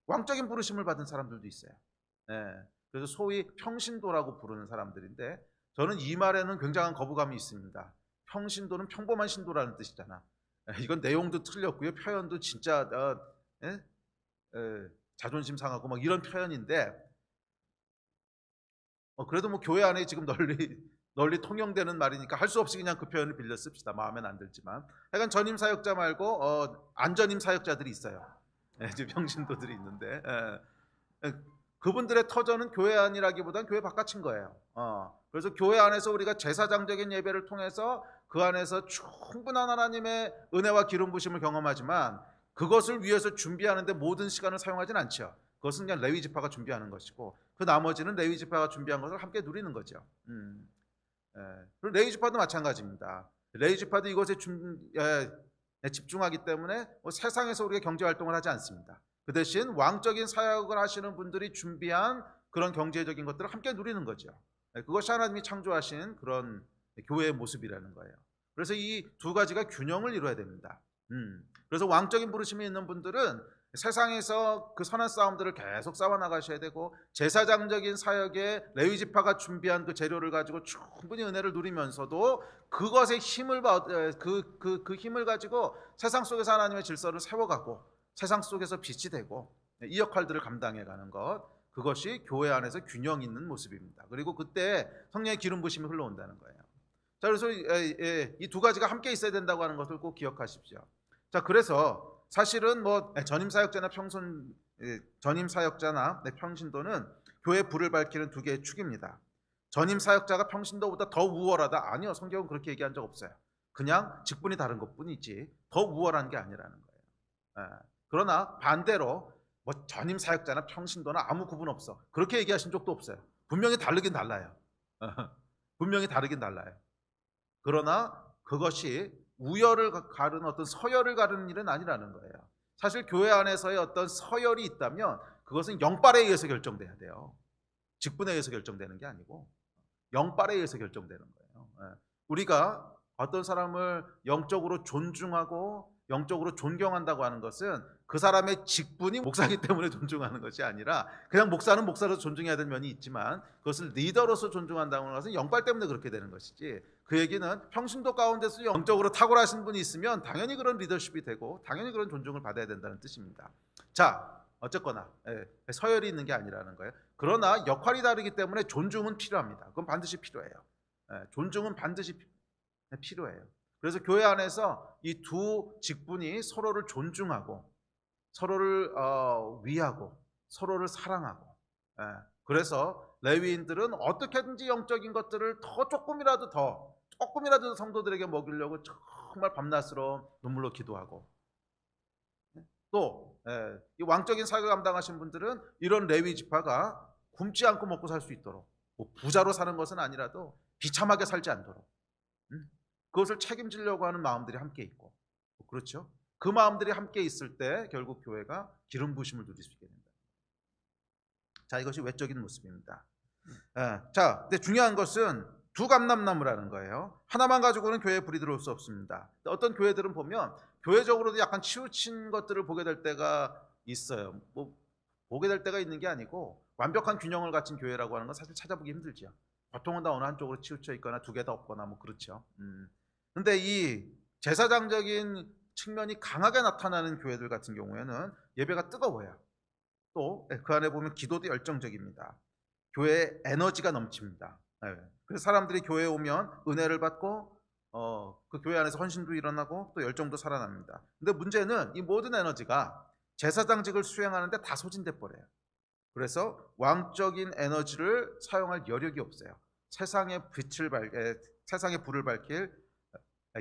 왕적인 부르심을 받은 사람들도 있어요. 그래서 소위 평신도라고 부르는 사람들인데, 저는 이 말에는 굉장한 거부감이 있습니다. 평신도는 평범한 신도라는 뜻이잖아. 이건 내용도 틀렸고요, 표현도 진짜 자존심 상하고 막 이런 표현인데, 그래도 뭐 교회 안에 지금 널리 통용되는 말이니까 할 수 없이 그냥 그 표현을 빌려 씁시다. 마음엔 안 들지만. 하여간 전임 사역자 말고 안전임 사역자들이 있어요. 지금 평신도들이 있는데, 그분들의 터전은 교회 안이라기보다는 교회 바깥인 거예요. 그래서 교회 안에서 우리가 제사장적인 예배를 통해서 그 안에서 충분한 하나님의 은혜와 기름 부심을 경험하지만, 그것을 위해서 준비하는데 모든 시간을 사용하진 않죠. 그것은 그냥 레위 지파가 준비하는 것이고, 그 나머지는 레위 지파가 준비한 것을 함께 누리는 거죠. 그리고 레위 지파도 마찬가지입니다. 레위 지파도 이것에 집중하기 때문에 세상에서 우리가 경제 활동을 하지 않습니다. 그 대신 왕적인 사역을 하시는 분들이 준비한 그런 경제적인 것들을 함께 누리는 거죠. 그것이 하나님이 창조하신 그런 교회의 모습이라는 거예요. 그래서 이 두 가지가 균형을 이루어야 됩니다. 그래서 왕적인 부르심이 있는 분들은 세상에서 그 선한 싸움들을 계속 싸워 나가셔야 되고, 제사장적인 사역에 레위 지파가 준비한 그 재료를 가지고 충분히 은혜를 누리면서도 그것의 힘을 그 힘을 가지고 세상 속에서 하나님의 질서를 세워가고 세상 속에서 빛이 되고 이 역할들을 감당해가는 것, 그것이 교회 안에서 균형 있는 모습입니다. 그리고 그때 성령의 기름 부심이 흘러온다는 거예요. 자, 그래서 이 두 가지가 함께 있어야 된다고 하는 것을 꼭 기억하십시오. 자, 그래서 사실은 뭐 전임 사역자나 평신도는 교회 불을 밝히는 두 개의 축입니다. 전임 사역자가 평신도보다 더 우월하다? 아니요, 성경은 그렇게 얘기한 적 없어요. 그냥 직분이 다른 것뿐이지 더 우월한 게 아니라는 거예요. 그러나 반대로 뭐 전임 사역자나 평신도나 아무 구분 없어, 그렇게 얘기하신 적도 없어요. 분명히 다르긴 달라요. 분명히 다르긴 달라요. 그러나 그것이 우열을 가르는 어떤 서열을 가르는 일은 아니라는 거예요. 사실 교회 안에서의 어떤 서열이 있다면 그것은 영빨에 의해서 결정돼야 돼요. 직분에 의해서 결정되는 게 아니고 영빨에 의해서 결정되는 거예요. 우리가 어떤 사람을 영적으로 존중하고 영적으로 존경한다고 하는 것은 그 사람의 직분이 목사이기 때문에 존중하는 것이 아니라, 그냥 목사는 목사로서 존중해야 될 면이 있지만 그것을 리더로서 존중한다고 하는 것은 영빨 때문에 그렇게 되는 것이지, 그 얘기는 평신도 가운데서 영적으로 탁월하신 분이 있으면 당연히 그런 리더십이 되고 당연히 그런 존중을 받아야 된다는 뜻입니다. 자, 어쨌거나 서열이 있는 게 아니라는 거예요. 그러나 역할이 다르기 때문에 존중은 필요합니다. 그건 반드시 필요해요. 존중은 반드시 필요해요. 그래서 교회 안에서 이 두 직분이 서로를 존중하고 서로를 위하고 서로를 사랑하고, 그래서 레위인들은 어떻게든지 영적인 것들을 조금이라도 성도들에게 먹이려고 정말 밤낮으로 눈물로 기도하고, 또 이 왕적인 사역을 감당하신 분들은 이런 레위 지파가 굶지 않고 먹고 살 수 있도록, 뭐 부자로 사는 것은 아니라도 비참하게 살지 않도록 그것을 책임지려고 하는 마음들이 함께 있고, 그렇죠? 그 마음들이 함께 있을 때 결국 교회가 기름 부심을 누릴 수 있게 된다. 자, 이것이 외적인 모습입니다. 자, 근데 중요한 것은 두 감람나무라는 거예요. 하나만 가지고는 교회에 불이 들어올 수 없습니다. 어떤 교회들은 보면 교회적으로도 약간 치우친 것들을 보게 될 때가 있어요. 뭐 보게 될 때가 있는 게 아니고 완벽한 균형을 갖춘 교회라고 하는 건 사실 찾아보기 힘들죠. 보통은 다 어느 한쪽으로 치우쳐 있거나 두 개 다 없거나 뭐 그렇죠. 근데 이 제사장적인 측면이 강하게 나타나는 교회들 같은 경우에는 예배가 뜨거워요. 또 그 안에 보면 기도도 열정적입니다. 교회에 에너지가 넘칩니다. 그래서 사람들이 교회에 오면 은혜를 받고 그 교회 안에서 헌신도 일어나고 또 열정도 살아납니다. 근데 문제는 이 모든 에너지가 제사장직을 수행하는데 다 소진돼 버려요. 그래서 왕적인 에너지를 사용할 여력이 없어요. 세상의 불을 밝힐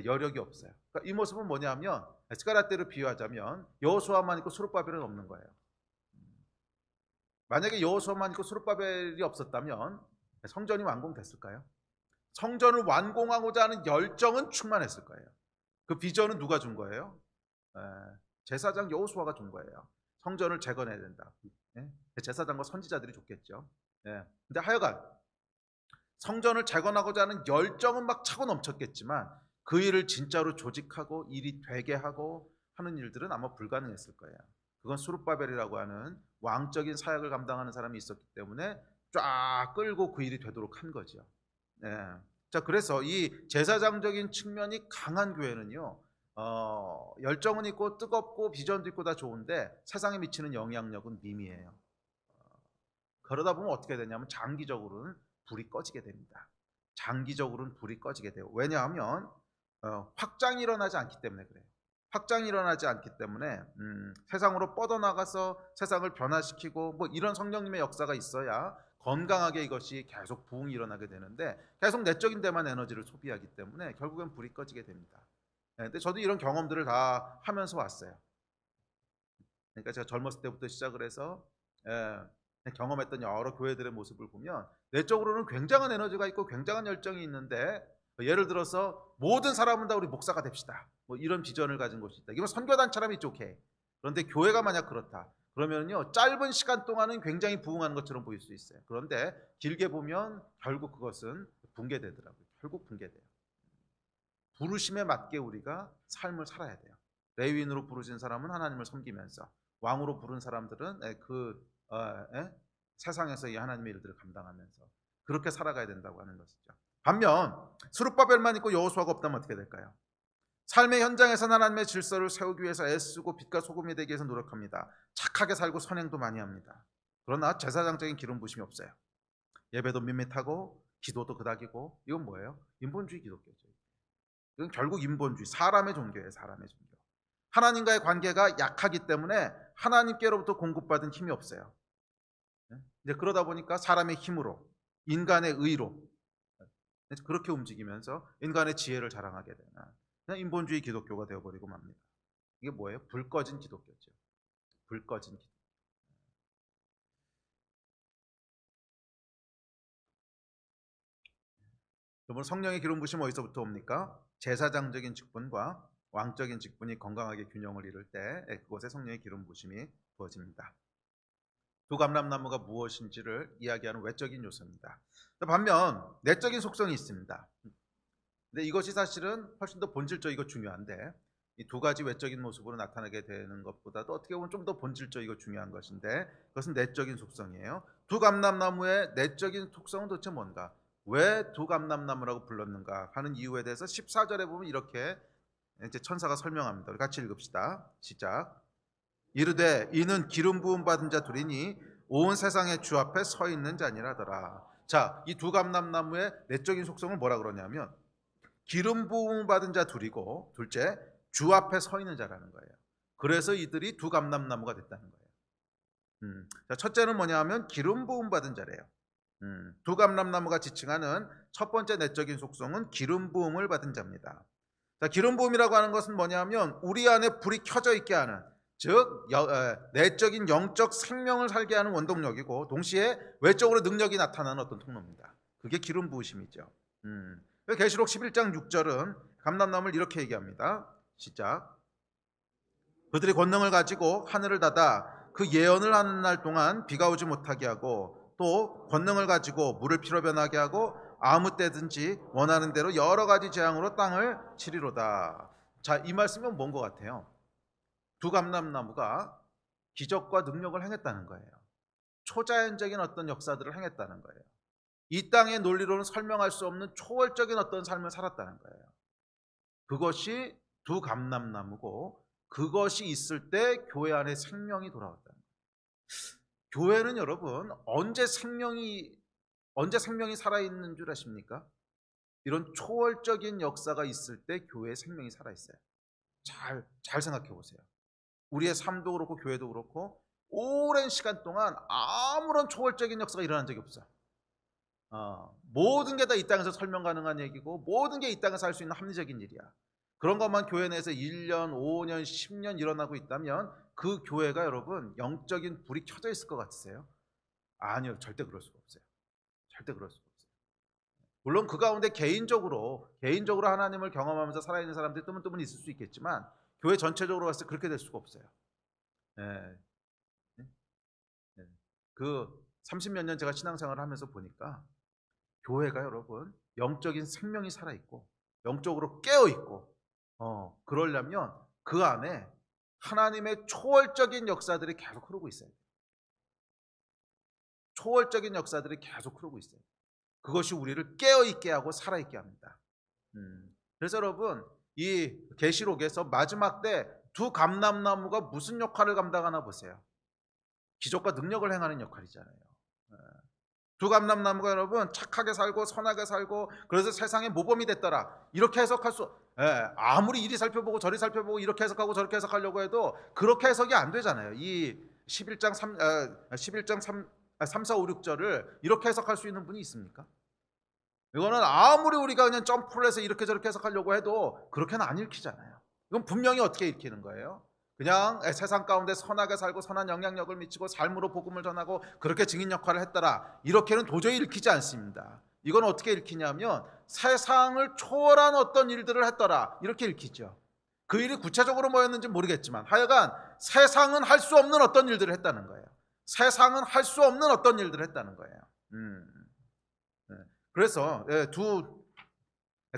여력이 없어요. 그러니까 이 모습은 뭐냐면 스가랴 때로 비유하자면 여호수아만 있고 스룹바벨은 없는 거예요. 만약에 여호수아만 있고 스룹바벨이 없었다면 성전이 완공됐을까요? 성전을 완공하고자 하는 열정은 충만했을 거예요. 그 비전은 누가 준 거예요? 제사장 여호수아가 준 거예요. 성전을 재건해야 된다. 제사장과 선지자들이 줬겠죠. 근데 하여간 성전을 재건하고자 하는 열정은 막 차고 넘쳤겠지만 그 일을 진짜로 조직하고 일이 되게 하고 하는 일들은 아마 불가능했을 거예요. 그건 스룹바벨이라고 하는 왕적인 사역을 감당하는 사람이 있었기 때문에 쫙 끌고 그 일이 되도록 한 거죠. 자, 그래서 이 제사장적인 측면이 강한 교회는요, 열정은 있고 뜨겁고 비전도 있고 다 좋은데 세상에 미치는 영향력은 미미해요. 그러다 보면 어떻게 되냐면 장기적으로는 불이 꺼지게 됩니다. 장기적으로는 불이 꺼지게 돼요. 왜냐하면 확장이 일어나지 않기 때문에 그래요. 확장이 일어나지 않기 때문에 세상으로 뻗어나가서 세상을 변화시키고 뭐 이런 성령님의 역사가 있어야 건강하게 이것이 계속 부흥이 일어나게 되는데 계속 내적인 데만 에너지를 소비하기 때문에 결국엔 불이 꺼지게 됩니다. 근데 저도 이런 경험들을 다 하면서 왔어요. 그러니까 제가 젊었을 때부터 시작을 해서 경험했던 여러 교회들의 모습을 보면 내적으로는 굉장한 에너지가 있고 굉장한 열정이 있는데 예를 들어서 모든 사람은 다 우리 목사가 됩시다. 뭐 이런 비전을 가진 곳이 있다. 이건 선교단처럼 있죠. 오케이. 그런데 교회가 만약 그렇다. 그러면요 짧은 시간 동안은 굉장히 부흥하는 것처럼 보일 수 있어요. 그런데 길게 보면 결국 그것은 붕괴되더라고요. 결국 붕괴돼요. 부르심에 맞게 우리가 삶을 살아야 돼요. 레위인으로 부르신 사람은 하나님을 섬기면서 왕으로 부른 사람들은 세상에서 이 하나님의 일들을 감당하면서 그렇게 살아가야 된다고 하는 것이죠. 반면 스룹바벨만 있고 여호수아가 없다면 어떻게 될까요? 삶의 현장에서 하나님의 질서를 세우기 위해서 애쓰고 빛과 소금이 되기 위해서 노력합니다. 착하게 살고 선행도 많이 합니다. 그러나 제사장적인 기름 부심이 없어요. 예배도 밋밋하고 기도도 그닥이고 이건 뭐예요? 인본주의 기독교죠. 이건 결국 인본주의, 사람의 종교예요. 사람의 종교. 하나님과의 관계가 약하기 때문에 하나님께로부터 공급받은 힘이 없어요. 이제 그러다 보니까 사람의 힘으로, 인간의 의로 그렇게 움직이면서 인간의 지혜를 자랑하게 되는 그냥 인본주의 기독교가 되어버리고 맙니다. 이게 뭐예요? 불 꺼진 기독교죠. 불 꺼진 기독교. 여러분 성령의 기름 부심 어디서부터 옵니까? 제사장적인 직분과 왕적인 직분이 건강하게 균형을 이룰 때 그곳에 성령의 기름 부심이 부어집니다. 두감람나무가 무엇인지를 이야기하는 외적인 요소입니다. 반면 내적인 속성이 있습니다. 근데 이것이 사실은 훨씬 더 본질적이고 중요한데 이 두 가지 외적인 모습으로 나타나게 되는 것보다도 어떻게 보면 좀 더 본질적이고 중요한 것인데 그것은 내적인 속성이에요. 두감람나무의 내적인 속성은 도대체 뭔가? 왜 두감람나무라고 불렀는가 하는 이유에 대해서 14절에 보면 이렇게 이제 천사가 설명합니다. 우리 같이 읽읍시다. 시작. 이르되 이는 기름 부음 받은 자 둘이니 온 세상의 주 앞에 서 있는 자니라더라. 자, 이 두감람나무의 내적인 속성을 뭐라 그러냐면 기름 부음 받은 자 둘이고 둘째 주 앞에 서 있는 자라는 거예요. 그래서 이들이 두감람나무가 됐다는 거예요. 자, 첫째는 뭐냐면 기름 부음 받은 자래요. 두감람나무가 지칭하는 첫 번째 내적인 속성은 기름 부음을 받은 자입니다. 자, 기름 부음이라고 하는 것은 뭐냐면 우리 안에 불이 켜져 있게 하는 즉 내적인 영적 생명을 살게 하는 원동력이고 동시에 외적으로 능력이 나타나는 어떤 통로입니다. 그게 기름 부으심이죠. 계시록 11장 6절은 감람나무를 이렇게 얘기합니다. 시작. 그들이 권능을 가지고 하늘을 닫아 그 예언을 하는 날 동안 비가 오지 못하게 하고 또 권능을 가지고 물을 피로 변하게 하고 아무 때든지 원하는 대로 여러 가지 재앙으로 땅을 치리로다. 자, 이 말씀은 뭔 것 같아요? 두감람나무가 기적과 능력을 행했다는 거예요. 초자연적인 어떤 역사들을 행했다는 거예요. 이 땅의 논리로는 설명할 수 없는 초월적인 어떤 삶을 살았다는 거예요. 그것이 두 감람나무고 그것이 있을 때 교회 안에 생명이 돌아왔다는 거예요. 교회는 여러분 언제 생명이 살아있는 줄 아십니까? 이런 초월적인 역사가 있을 때 교회의 생명이 살아있어요. 잘 생각해 보세요. 우리의 삶도 그렇고 교회도 그렇고 오랜 시간 동안 아무런 초월적인 역사가 일어난 적이 없어. 모든 게 다 이 땅에서 설명 가능한 얘기고 모든 게 이 땅에서 할 수 있는 합리적인 일이야. 그런 것만 교회 내에서 1년, 5년, 10년 일어나고 있다면 그 교회가 여러분 영적인 불이 켜져 있을 것 같으세요? 아니요, 절대 그럴 수가 없어요. 절대 그럴 수가 없어요. 물론 그 가운데 개인적으로 하나님을 경험하면서 살아있는 사람들이 뜨문뜨문 있을 수 있겠지만 교회 전체적으로 봤을 때 그렇게 될 수가 없어요. 네. 그 30몇 년 제가 신앙생활을 하면서 보니까 교회가 여러분 영적인 생명이 살아있고 영적으로 깨어있고 그러려면 그 안에 하나님의 초월적인 역사들이 계속 흐르고 있어요. 초월적인 역사들이 계속 흐르고 있어요. 그것이 우리를 깨어있게 하고 살아있게 합니다. 그래서 여러분 이 계시록에서 마지막 때 두 감람나무가 무슨 역할을 감당하나 보세요. 기적과 능력을 행하는 역할이잖아요. 두 감람나무가 여러분 착하게 살고 선하게 살고 그래서 세상의 모범이 됐더라. 이렇게 해석할 수 아무리 이리 살펴보고 저리 살펴보고 이렇게 해석하고 저렇게 해석하려고 해도 그렇게 해석이 안 되잖아요. 이 11장 3, 4, 5, 6절을 이렇게 해석할 수 있는 분이 있습니까? 이거는 아무리 우리가 그냥 점프를 해서 이렇게 저렇게 해석하려고 해도 그렇게는 안 읽히잖아요. 이건 분명히 어떻게 읽히는 거예요? 그냥 세상 가운데 선하게 살고 선한 영향력을 미치고 삶으로 복음을 전하고 그렇게 증인 역할을 했더라. 이렇게는 도저히 읽히지 않습니다. 이건 어떻게 읽히냐면 세상을 초월한 어떤 일들을 했더라. 이렇게 읽히죠. 그 일이 구체적으로 뭐였는지 모르겠지만 하여간 세상은 할 수 없는 어떤 일들을 했다는 거예요. 세상은 할 수 없는 어떤 일들을 했다는 거예요. 그래서 두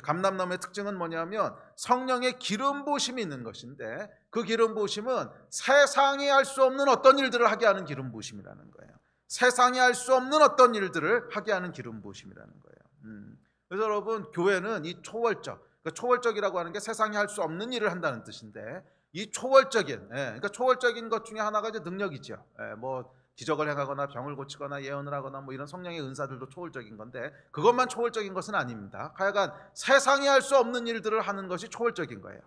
감람나무의 특징은 뭐냐면 성령의 기름 부으심이 있는 것인데 그 기름 부으심은 세상이 할 수 없는 어떤 일들을 하게 하는 기름 부으심이라는 거예요. 세상이 할 수 없는 어떤 일들을 하게 하는 기름 부으심이라는 거예요. 그래서 여러분 교회는 이 초월적이라고 하는 게 세상이 할 수 없는 일을 한다는 뜻인데 이 초월적인 그러니까 초월적인 것 중에 하나가 이제 능력이죠. 뭐 기적을 행하거나 병을 고치거나 예언을 하거나 뭐 이런 성령의 은사들도 초월적인 건데 그것만 초월적인 것은 아닙니다. 하여간 세상이 할 수 없는 일들을 하는 것이 초월적인 거예요.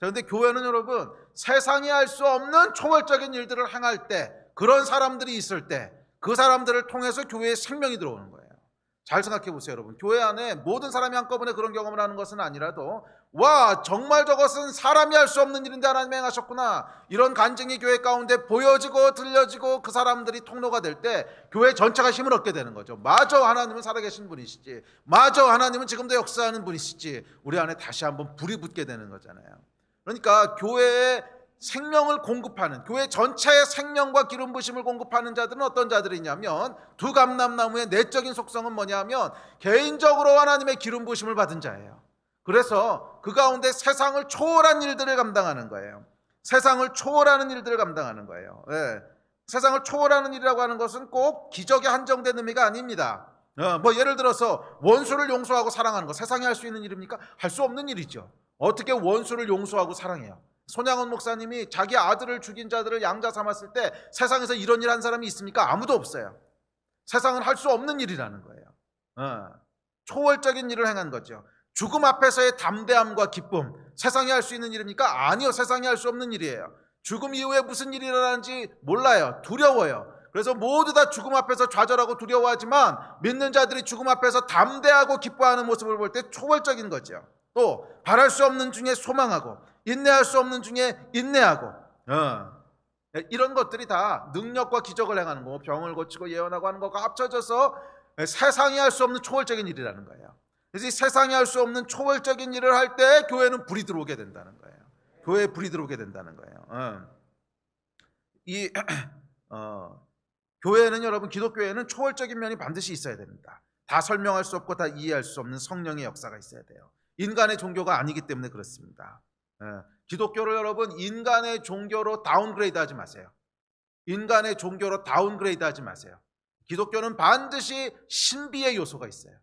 그런데 교회는 여러분 세상이 할 수 없는 초월적인 일들을 행할 때 그런 사람들이 있을 때 그 사람들을 통해서 교회에 생명이 들어오는 거예요. 잘 생각해 보세요, 여러분. 교회 안에 모든 사람이 한꺼번에 그런 경험을 하는 것은 아니라도 와 정말 저것은 사람이 할 수 없는 일인데 하나님이 행하셨구나 이런 간증이 교회 가운데 보여지고 들려지고 그 사람들이 통로가 될 때 교회 전체가 힘을 얻게 되는 거죠. 마저 하나님은 살아계신 분이시지, 마저 하나님은 지금도 역사하는 분이시지, 우리 안에 다시 한번 불이 붙게 되는 거잖아요. 그러니까 교회에 생명을 공급하는, 교회 전체의 생명과 기름 부심을 공급하는 자들은 어떤 자들이냐면 두 감람나무의 내적인 속성은 뭐냐면 개인적으로 하나님의 기름 부심을 받은 자예요. 그래서 그 가운데 세상을 초월한 일들을 감당하는 거예요. 세상을 초월하는 일들을 감당하는 거예요. 세상을 초월하는 일이라고 하는 것은 꼭 기적에 한정된 의미가 아닙니다. 뭐 예를 들어서 원수를 용서하고 사랑하는 거 세상이 할 수 있는 일입니까? 할 수 없는 일이죠. 어떻게 원수를 용서하고 사랑해요? 손양원 목사님이 자기 아들을 죽인 자들을 양자 삼았을 때 세상에서 이런 일 한 사람이 있습니까? 아무도 없어요. 세상은 할 수 없는 일이라는 거예요. 초월적인 일을 행한 거죠. 죽음 앞에서의 담대함과 기쁨, 세상이 할 수 있는 일입니까? 아니요, 세상이 할 수 없는 일이에요. 죽음 이후에 무슨 일이 일어나는지 몰라요. 두려워요. 그래서 모두 다 죽음 앞에서 좌절하고 두려워하지만 믿는 자들이 죽음 앞에서 담대하고 기뻐하는 모습을 볼 때 초월적인 거죠. 또 바랄 수 없는 중에 소망하고 인내할 수 없는 중에 인내하고 이런 것들이 다 능력과 기적을 행하는 거, 병을 고치고 예언하고 하는 것과 합쳐져서 세상이 할 수 없는 초월적인 일이라는 거예요. 그래서 이 세상이 할 수 없는 초월적인 일을 할 때 교회는 불이 들어오게 된다는 거예요. 교회에 불이 들어오게 된다는 거예요. 교회는 여러분, 기독교회는 초월적인 면이 반드시 있어야 됩니다. 다 설명할 수 없고 다 이해할 수 없는 성령의 역사가 있어야 돼요. 인간의 종교가 아니기 때문에 그렇습니다. 기독교를 여러분 인간의 종교로 다운그레이드 하지 마세요. 인간의 종교로 다운그레이드 하지 마세요. 기독교는 반드시 신비의 요소가 있어요.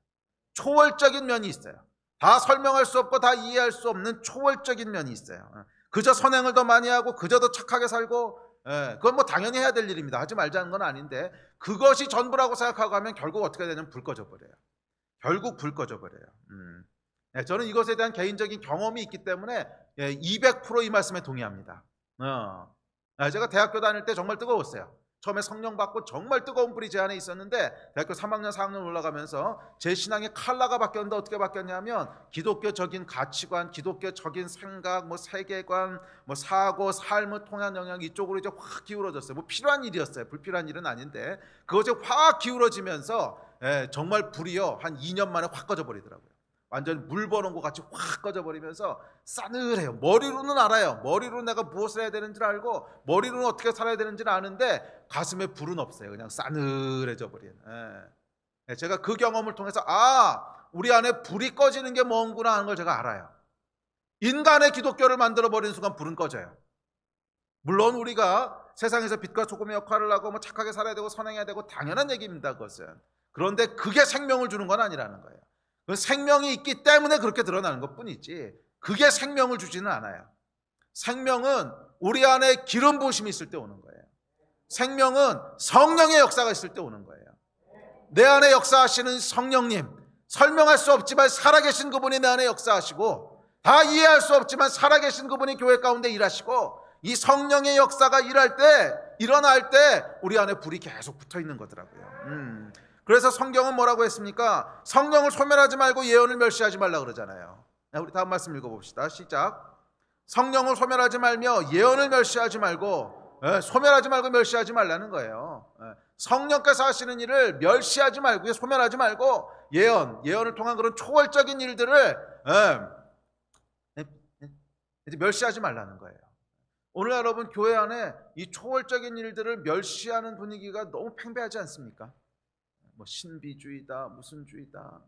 초월적인 면이 있어요. 다 설명할 수 없고 다 이해할 수 없는 초월적인 면이 있어요. 그저 선행을 더 많이 하고 그저 더 착하게 살고, 그건 뭐 당연히 해야 될 일입니다. 하지 말자는 건 아닌데, 그것이 전부라고 생각하고 하면 결국 어떻게 되냐면 불 꺼져 버려요. 결국 불 꺼져 버려요. 저는 이것에 대한 개인적인 경험이 있기 때문에 200% 이 말씀에 동의합니다. 제가 대학교 다닐 때 정말 뜨거웠어요. 처음에 성령 받고 정말 뜨거운 불이 제 안에 있었는데, 대학교 3학년 4학년 올라가면서 제 신앙의 컬러가 바뀌었는데, 어떻게 바뀌었냐면 기독교적인 가치관, 기독교적인 생각, 뭐 세계관, 뭐 사고, 삶을 통한 영역, 이쪽으로 이제 확 기울어졌어요. 뭐 필요한 일이었어요. 불필요한 일은 아닌데 그것이 확 기울어지면서 정말 불이요 한 2년 만에 확 꺼져 버리더라고요. 완전 물 버는 것 같이 확 꺼져버리면서 싸늘해요. 머리로는 알아요. 머리로 내가 무엇을 해야 되는지를 알고, 머리로는 어떻게 살아야 되는지를 아는데 가슴에 불은 없어요. 그냥 싸늘해져 버린. 제가 그 경험을 통해서 우리 안에 불이 꺼지는 게 뭔구나 하는 걸 제가 알아요. 인간의 기독교를 만들어버리는 순간 불은 꺼져요. 물론 우리가 세상에서 빛과 소금의 역할을 하고 뭐 착하게 살아야 되고 선행해야 되고 당연한 얘기입니다. 그것은. 그런데 그게 생명을 주는 건 아니라는 거예요. 생명이 있기 때문에 그렇게 드러나는 것 뿐이지 그게 생명을 주지는 않아요. 생명은 우리 안에 기름 부으심이 있을 때 오는 거예요. 생명은 성령의 역사가 있을 때 오는 거예요. 내 안에 역사하시는 성령님, 설명할 수 없지만 살아계신 그분이 내 안에 역사하시고, 다 이해할 수 없지만 살아계신 그분이 교회 가운데 일하시고, 이 성령의 역사가 일어날 때 우리 안에 불이 계속 붙어 있는 거더라고요. 그래서 성경은 뭐라고 했습니까? 성령을 소멸하지 말고 예언을 멸시하지 말라 그러잖아요. 우리 다음 말씀 읽어봅시다. 시작. 성령을 소멸하지 말며 예언을 멸시하지 말고, 소멸하지 말고 멸시하지 말라는 거예요. 성령께서 하시는 일을 멸시하지 말고 소멸하지 말고 예언을 통한 그런 초월적인 일들을 이제 멸시하지 말라는 거예요. 오늘 여러분 교회 안에 이 초월적인 일들을 멸시하는 분위기가 너무 팽배하지 않습니까? 뭐 신비주의다 무슨 주의다.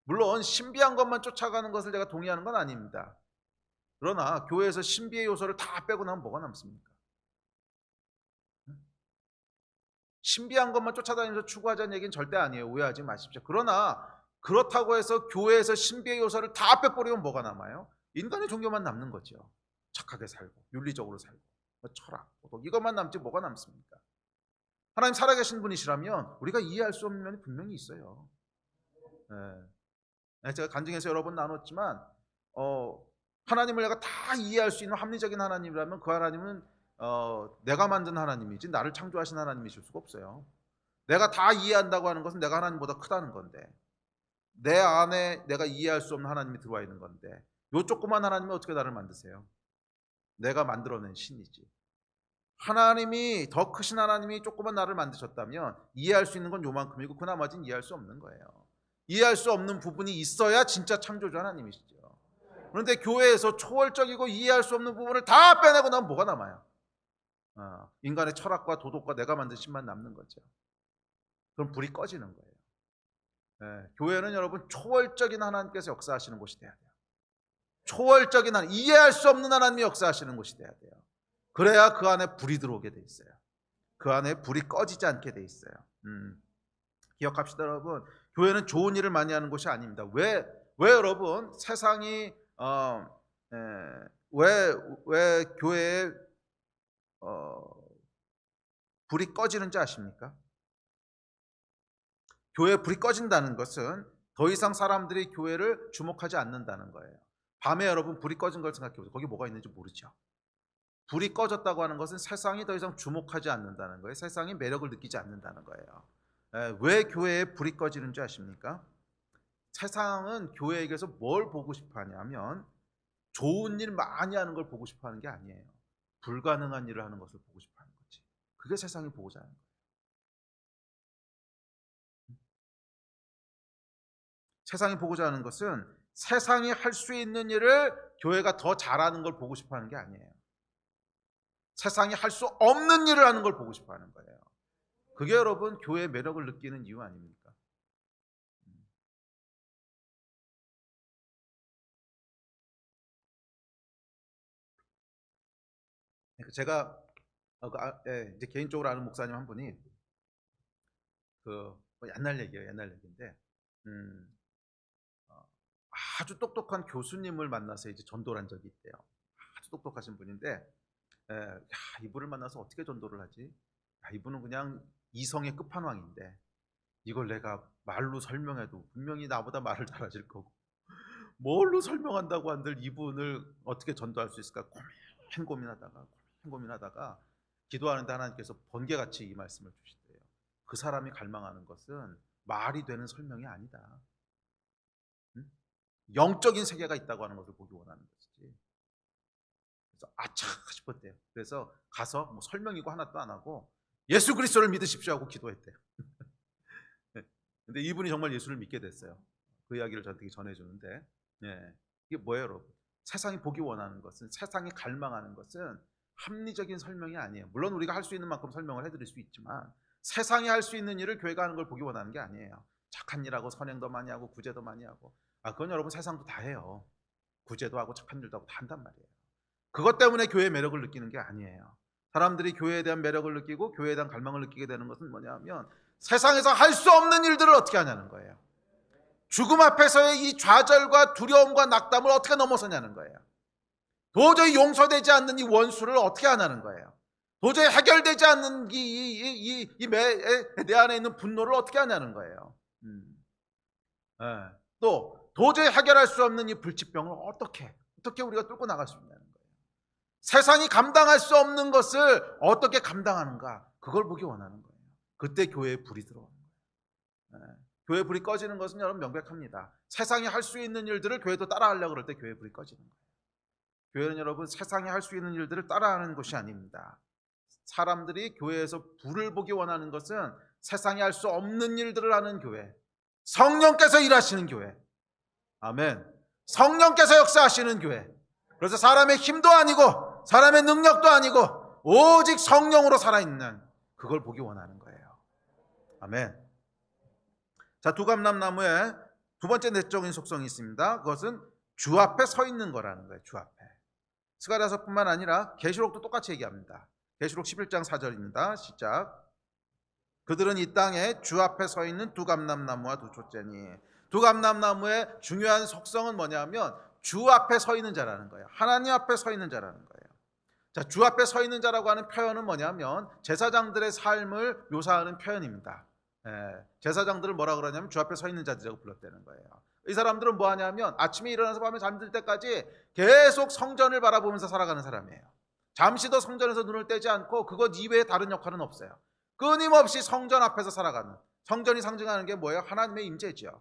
물론 신비한 것만 쫓아가는 것을 제가 동의하는 건 아닙니다. 그러나 교회에서 신비의 요소를 다 빼고 나면 뭐가 남습니까? 신비한 것만 쫓아다니면서 추구하자는 얘기는 절대 아니에요. 오해하지 마십시오. 그러나 그렇다고 해서 교회에서 신비의 요소를 다 빼버리면 뭐가 남아요? 인간의 종교만 남는 거죠. 착하게 살고 윤리적으로 살고 철학, 도덕 이것만 남지 뭐가 남습니까? 하나님 살아계신 분이시라면 우리가 이해할 수 없는 면이 분명히 있어요. 제가 간증해서 여러 번 나눴지만 하나님을 내가 다 이해할 수 있는 합리적인 하나님이라면 그 하나님은 내가 만든 하나님이지 나를 창조하신 하나님이실 수가 없어요. 내가 다 이해한다고 하는 것은 내가 하나님보다 크다는 건데, 내 안에 내가 이해할 수 없는 하나님이 들어와 있는 건데, 요 조그만 하나님이 어떻게 나를 만드세요? 내가 만들어낸 신이지. 하나님이 더 크신 하나님이 조그만 나를 만드셨다면 이해할 수 있는 건 요만큼이고 그 나머지는 이해할 수 없는 거예요. 이해할 수 없는 부분이 있어야 진짜 창조주 하나님이시죠. 그런데 교회에서 초월적이고 이해할 수 없는 부분을 다 빼내고 나면 뭐가 남아요? 인간의 철학과 도덕과 내가 만든 신만 남는 거죠. 그럼 불이 꺼지는 거예요. 교회는 여러분 초월적인 하나님께서 역사하시는 곳이 돼야 돼요. 초월적인 하나님, 이해할 수 없는 하나님이 역사하시는 곳이 돼야 돼요. 그래야 그 안에 불이 들어오게 돼 있어요. 그 안에 불이 꺼지지 않게 돼 있어요. 기억합시다 여러분. 교회는 좋은 일을 많이 하는 곳이 아닙니다. 왜 여러분 세상이 왜 교회에 불이 꺼지는지 아십니까? 교회에 불이 꺼진다는 것은 더 이상 사람들이 교회를 주목하지 않는다는 거예요. 밤에 여러분 불이 꺼진 걸 생각해 보세요. 거기 뭐가 있는지 모르죠. 불이 꺼졌다고 하는 것은 세상이 더 이상 주목하지 않는다는 거예요. 세상이 매력을 느끼지 않는다는 거예요. 왜 교회에 불이 꺼지는지 아십니까? 세상은 교회에게서 뭘 보고 싶어 하냐면 좋은 일 많이 하는 걸 보고 싶어 하는 게 아니에요. 불가능한 일을 하는 것을 보고 싶어 하는 거지. 그게 세상이 보고자 하는 거예요. 세상이 보고자 하는 것은 세상이 할 수 있는 일을 교회가 더 잘하는 걸 보고 싶어 하는 게 아니에요. 세상이 할 수 없는 일을 하는 걸 보고 싶어 하는 거예요. 그게 여러분 교회의 매력을 느끼는 이유 아닙니까? 제가 이제 개인적으로 아는 목사님 한 분이 옛날 얘기예요. 옛날 얘기인데 어, 아주 똑똑한 교수님을 만나서 이제 전도를 한 적이 있대요. 아주 똑똑하신 분인데 이분을 만나서 어떻게 전도를 하지? 이분은 그냥 이성의 끝판왕인데 이걸 내가 말로 설명해도 분명히 나보다 말을 잘하실 거고 뭘로 설명한다고 한들 이분을 어떻게 전도할 수 있을까 고민하다가 기도하는데 하나님께서 번개같이 이 말씀을 주시대요. 그 사람이 갈망하는 것은 말이 되는 설명이 아니다. 응? 영적인 세계가 있다고 하는 것을 보기 원하는 것이지. 그래서 아차 싶었대요. 그래서 가서 뭐 설명이고 하나도 안 하고 예수 그리스도를 믿으십시오 하고 기도했대요. 근데 이분이 정말 예수를 믿게 됐어요. 그 이야기를 저한테 전해주는데 이게 뭐예요, 여러분? 세상이 보기 원하는 것은, 세상이 갈망하는 것은 합리적인 설명이 아니에요. 물론 우리가 할 수 있는 만큼 설명을 해드릴 수 있지만 세상이 할 수 있는 일을 교회가 하는 걸 보기 원하는 게 아니에요. 착한 일하고 선행도 많이 하고 구제도 많이 하고 그건 여러분 세상도 다 해요. 구제도 하고 착한 일도 하고 다 한단 말이에요. 그것 때문에 교회의 매력을 느끼는 게 아니에요. 사람들이 교회에 대한 매력을 느끼고 교회에 대한 갈망을 느끼게 되는 것은 뭐냐면 세상에서 할 수 없는 일들을 어떻게 하냐는 거예요. 죽음 앞에서의 이 좌절과 두려움과 낙담을 어떻게 넘어서냐는 거예요. 도저히 용서되지 않는 이 원수를 어떻게 하냐는 거예요. 도저히 해결되지 않는 내 안에 있는 분노를 어떻게 하냐는 거예요. 또 도저히 해결할 수 없는 이 불치병을 어떻게 우리가 뚫고 나갈 수 있냐는 거예요. 세상이 감당할 수 없는 것을 어떻게 감당하는가, 그걸 보기 원하는 거예요. 그때 교회에 불이 들어오는 거예요. 교회 불이 꺼지는 것은 여러분 명백합니다. 세상이 할 수 있는 일들을 교회도 따라하려고 그럴 때 교회 불이 꺼지는 거예요. 교회는 여러분 세상이 할 수 있는 일들을 따라하는 것이 아닙니다. 사람들이 교회에서 불을 보기 원하는 것은 세상이 할 수 없는 일들을 하는 교회, 성령께서 일하시는 교회, 아멘. 성령께서 역사하시는 교회. 그래서 사람의 힘도 아니고 사람의 능력도 아니고 오직 성령으로 살아있는, 그걸 보기 원하는 거예요. 아멘. 자, 두감람나무의 두 번째 내적인 속성이 있습니다. 그것은 주 앞에 서 있는 거라는 거예요. 주 앞에. 스가랴서뿐만 아니라 계시록도 똑같이 얘기합니다. 계시록 11장 4절입니다. 시작. 그들은 이 땅에 주 앞에 서 있는 두감람나무와 두 촛대니. 두감람나무의 중요한 속성은 뭐냐면 주 앞에 서 있는 자라는 거예요. 하나님 앞에 서 있는 자라는 거예요. 자, 주 앞에 서 있는 자라고 하는 표현은 뭐냐면 제사장들의 삶을 묘사하는 표현입니다. 제사장들을 뭐라 그러냐면 주 앞에 서 있는 자들이라고 불렀다는 거예요. 이 사람들은 뭐 하냐면 아침에 일어나서 밤에 잠들 때까지 계속 성전을 바라보면서 살아가는 사람이에요. 잠시도 성전에서 눈을 떼지 않고 그것 이외에 다른 역할은 없어요. 끊임없이 성전 앞에서 살아가는, 성전이 상징하는 게 뭐예요? 하나님의 임재지요.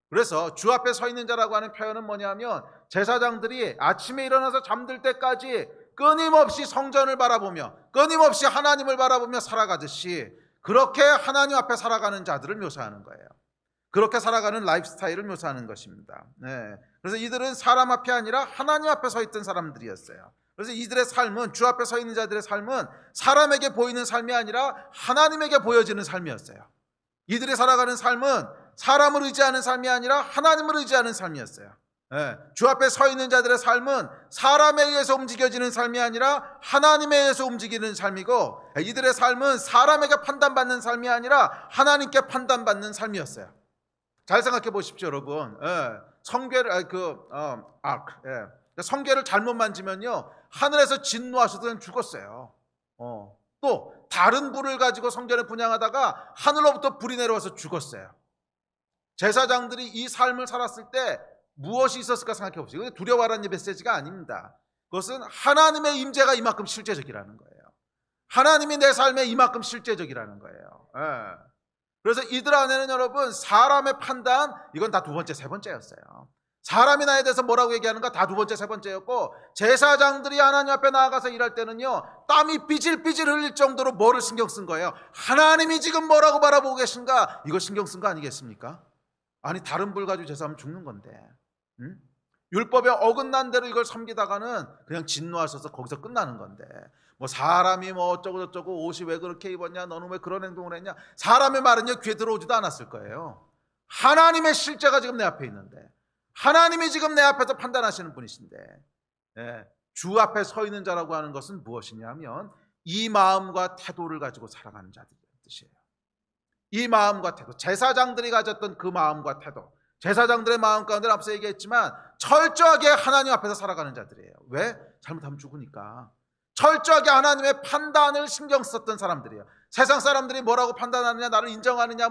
그래서 주 앞에 서 있는 자라고 하는 표현은 뭐냐면 제사장들이 아침에 일어나서 잠들 때까지 끊임없이 성전을 바라보며 끊임없이 하나님을 바라보며 살아가듯이 그렇게 하나님 앞에 살아가는 자들을 묘사하는 거예요. 그렇게 살아가는 라이프 스타일을 묘사하는 것입니다. 그래서 이들은 사람 앞이 아니라 하나님 앞에 서 있던 사람들이었어요. 그래서 이들의 삶은, 주 앞에 서 있는 자들의 삶은 사람에게 보이는 삶이 아니라 하나님에게 보여지는 삶이었어요. 이들이 살아가는 삶은 사람을 의지하는 삶이 아니라 하나님을 의지하는 삶이었어요. 주 앞에 서 있는 자들의 삶은 사람에 의해서 움직여지는 삶이 아니라 하나님에 의해서 움직이는 삶이고, 이들의 삶은 사람에게 판단받는 삶이 아니라 하나님께 판단받는 삶이었어요. 잘 생각해 보십시오, 여러분. 성궤를 잘못 만지면요 하늘에서 진노하셔도 그냥 죽었어요. 또 다른 불을 가지고 성전에 분향하다가 하늘로부터 불이 내려와서 죽었어요. 제사장들이 이 삶을 살았을 때 무엇이 있었을까 생각해 보십시오. 이건 두려워하라는 메시지가 아닙니다. 그것은 하나님의 임재가 이만큼 실제적이라는 거예요. 하나님이 내 삶에 이만큼 실제적이라는 거예요. 그래서 이들 안에는 여러분 사람의 판단, 이건 다 두 번째, 세 번째였어요. 사람이 나에 대해서 뭐라고 얘기하는가 다 두 번째, 세 번째였고, 제사장들이 하나님 앞에 나아가서 일할 때는요 땀이 삐질삐질 흘릴 정도로 뭐를 신경 쓴 거예요? 하나님이 지금 뭐라고 바라보고 계신가, 이거 신경 쓴 거 아니겠습니까? 아니 다른 불 가지고 제사하면 죽는 건데, 율법에 어긋난 대로 이걸 섬기다가는 그냥 진노하셔서 거기서 끝나는 건데, 뭐 사람이 뭐 어쩌고 저쩌고 옷이 왜 그렇게 입었냐, 너는 왜 그런 행동을 했냐, 사람의 말은요 귀에 들어오지도 않았을 거예요. 하나님의 실제가 지금 내 앞에 있는데, 하나님이 지금 내 앞에서 판단하시는 분이신데, 주 앞에 서 있는 자라고 하는 것은 무엇이냐면 이 마음과 태도를 가지고 살아가는 자들이라는 뜻이에요. 이 마음과 태도, 제사장들이 가졌던 그 마음과 태도, 제사장들의 마음 가운데 앞서 얘기했지만 철저하게 하나님 앞에서 살아가는 자들이에요. 왜? 잘못하면 죽으니까. 철저하게 하나님의 판단을 신경 썼던 사람들이에요. 세상 사람들이 뭐라고 판단하느냐, 나를 인정하느냐,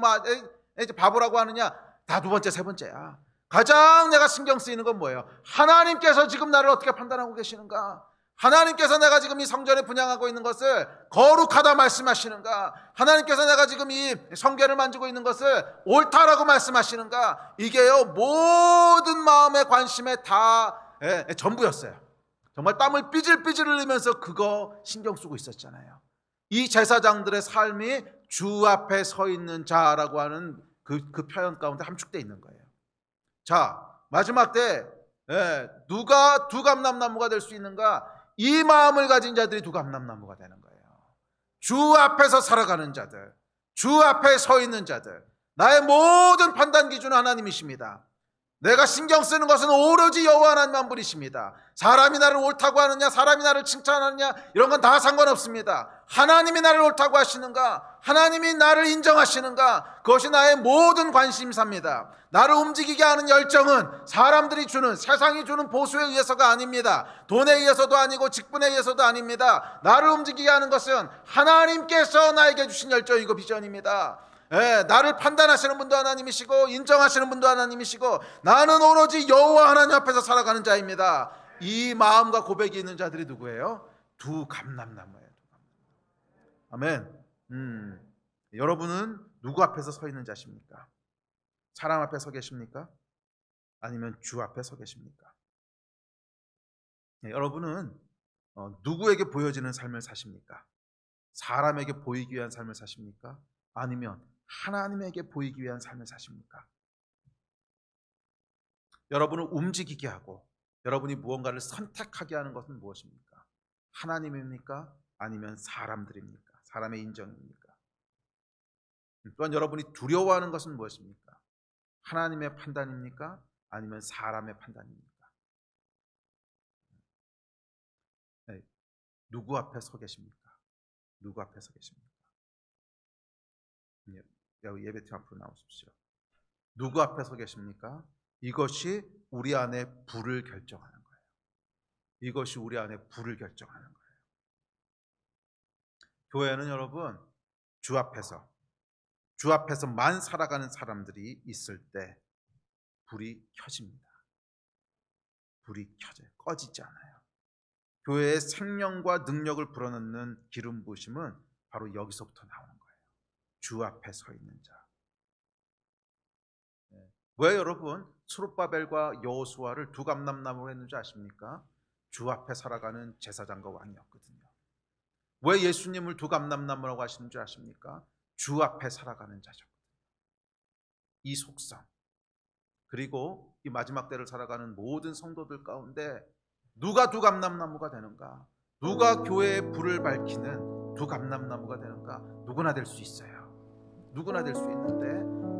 바보라고 하느냐, 다 두 번째, 세 번째야. 가장 내가 신경 쓰이는 건 뭐예요? 하나님께서 지금 나를 어떻게 판단하고 계시는가? 하나님께서 내가 지금 이 성전에 분향하고 있는 것을 거룩하다 말씀하시는가? 하나님께서 내가 지금 이 성전을 만지고 있는 것을 옳다라고 말씀하시는가? 이게요, 모든 마음의 관심에 다 전부였어요. 정말 땀을 삐질삐질 흘리면서 그거 신경 쓰고 있었잖아요. 이 제사장들의 삶이 주 앞에 서 있는 자라고 하는 그 표현 가운데 함축되어 있는 거예요. 자, 마지막 때 누가 두감람나무가 될 수 있는가? 이 마음을 가진 자들이 두감람나무가 되는 거예요. 주 앞에서 살아가는 자들, 주 앞에 서 있는 자들. 나의 모든 판단 기준은 하나님이십니다. 내가 신경 쓰는 것은 오로지 여호와 하나님만 분이십니다. 사람이 나를 옳다고 하느냐, 사람이 나를 칭찬하느냐, 이런 건 다 상관없습니다. 하나님이 나를 옳다고 하시는가, 하나님이 나를 인정하시는가, 그것이 나의 모든 관심사입니다. 나를 움직이게 하는 열정은 사람들이 주는, 세상이 주는 보수에 의해서가 아닙니다. 돈에 의해서도 아니고 직분에 의해서도 아닙니다. 나를 움직이게 하는 것은 하나님께서 나에게 주신 열정이고 비전입니다. 나를 판단하시는 분도 하나님이시고 인정하시는 분도 하나님이시고 나는 오로지 여호와 하나님 앞에서 살아가는 자입니다. 이 마음과 고백이 있는 자들이 누구예요? 두감람나무예요. 아멘. 여러분은 누구 앞에서 서 있는 자십니까? 사람 앞에 서 계십니까? 아니면 주 앞에 서 계십니까? 여러분은 누구에게 보여지는 삶을 사십니까? 사람에게 보이기 위한 삶을 사십니까? 아니면 하나님에게 보이기 위한 삶을 사십니까? 여러분을 움직이게 하고 여러분이 무언가를 선택하게 하는 것은 무엇입니까? 하나님입니까? 아니면 사람들입니까? 사람의 인정입니까? 또한 여러분이 두려워하는 것은 무엇입니까? 하나님의 판단입니까? 아니면 사람의 판단입니까? 누구 앞에 서 계십니까? 누구 앞에 서 계십니까? 예배팀 앞으로 나오십시오. 누구 앞에 서 계십니까? 이것이 우리 안에 불을 결정하는 거예요. 이것이 우리 안에 불을 결정하는 거예요. 교회는 여러분 주 앞에서만 살아가는 사람들이 있을 때 불이 켜집니다. 불이 켜져요. 꺼지지 않아요. 교회의 생명과 능력을 불어넣는 기름 부으심은 바로 여기서부터 나오는 거예요. 주 앞에 서 있는 자. 왜 여러분 스룹바벨과 여호수아를 두감람나무로 했는지 아십니까? 주 앞에 살아가는 제사장과 왕이었거든요. 왜 예수님을 두감람나무라고 하시는 줄 아십니까? 주 앞에 살아가는 자죠. 이 속성, 그리고 이 마지막 때를 살아가는 모든 성도들 가운데 누가 두감람나무가 되는가? 누가 교회의 불을 밝히는 두감람나무가 되는가? 누구나 될 수 있어요. 누구나 될 수 있는데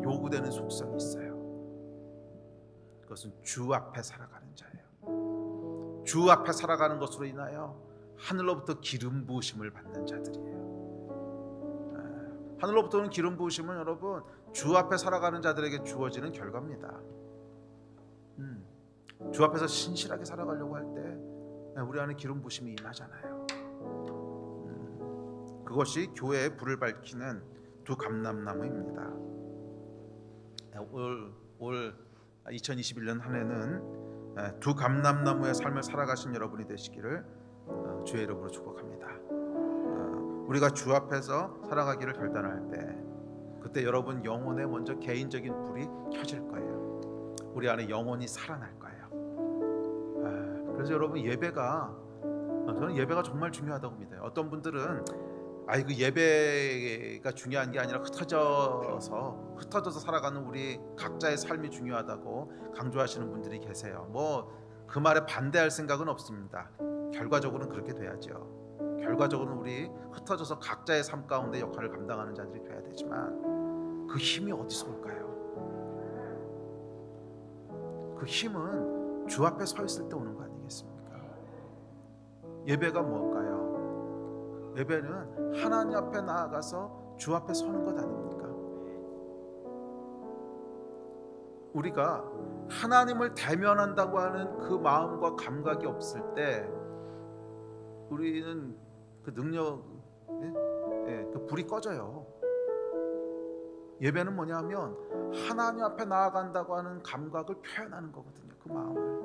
요구되는 속성이 있어요. 그것은 주 앞에 살아가는 자예요. 주 앞에 살아가는 것으로 인하여 하늘로부터 기름 부으심을 받는 자들이에요. 하늘로부터 오는 기름 부으심은 여러분 주 앞에 살아가는 자들에게 주어지는 결과입니다. 주 앞에서 신실하게 살아가려고 할 때 우리 안에 기름 부으심이 임하잖아요. 그것이 교회의 불을 밝히는 두감람나무입니다. 올 2021년 한 해는 두감람나무의 삶을 살아가신 여러분이 되시기를 주의 이름으로 축복합니다. 우리가 주 앞에서 살아가기를 결단할 때 그때 여러분 영혼에 먼저 개인적인 불이 켜질 거예요. 우리 안에 영혼이 살아날 거예요. 그래서 여러분 저는 예배가 정말 중요하다고 믿어요. 어떤 분들은 그 예배가 중요한 게 아니라 흩어져서 살아가는 우리 각자의 삶이 중요하다고 강조하시는 분들이 계세요. 그 말에 반대할 생각은 없습니다. 결과적으로는 그렇게 돼야죠. 결과적으로는 우리 흩어져서 각자의 삶 가운데 역할을 감당하는 자들이 돼야 되지만 그 힘이 어디서 올까요? 그 힘은 주 앞에 서 있을 때 오는 거 아니겠습니까? 예배가 뭘까요? 예배는 하나님 앞에 나아가서 주 앞에 서는 것 아닙니까? 우리가 하나님을 대면한다고 하는 그 마음과 감각이 없을 때 우리는 그 능력, 그 불이 꺼져요. 예배는 뭐냐면 하나님 앞에 나아간다고 하는 감각을 표현하는 거거든요. 그 마음을.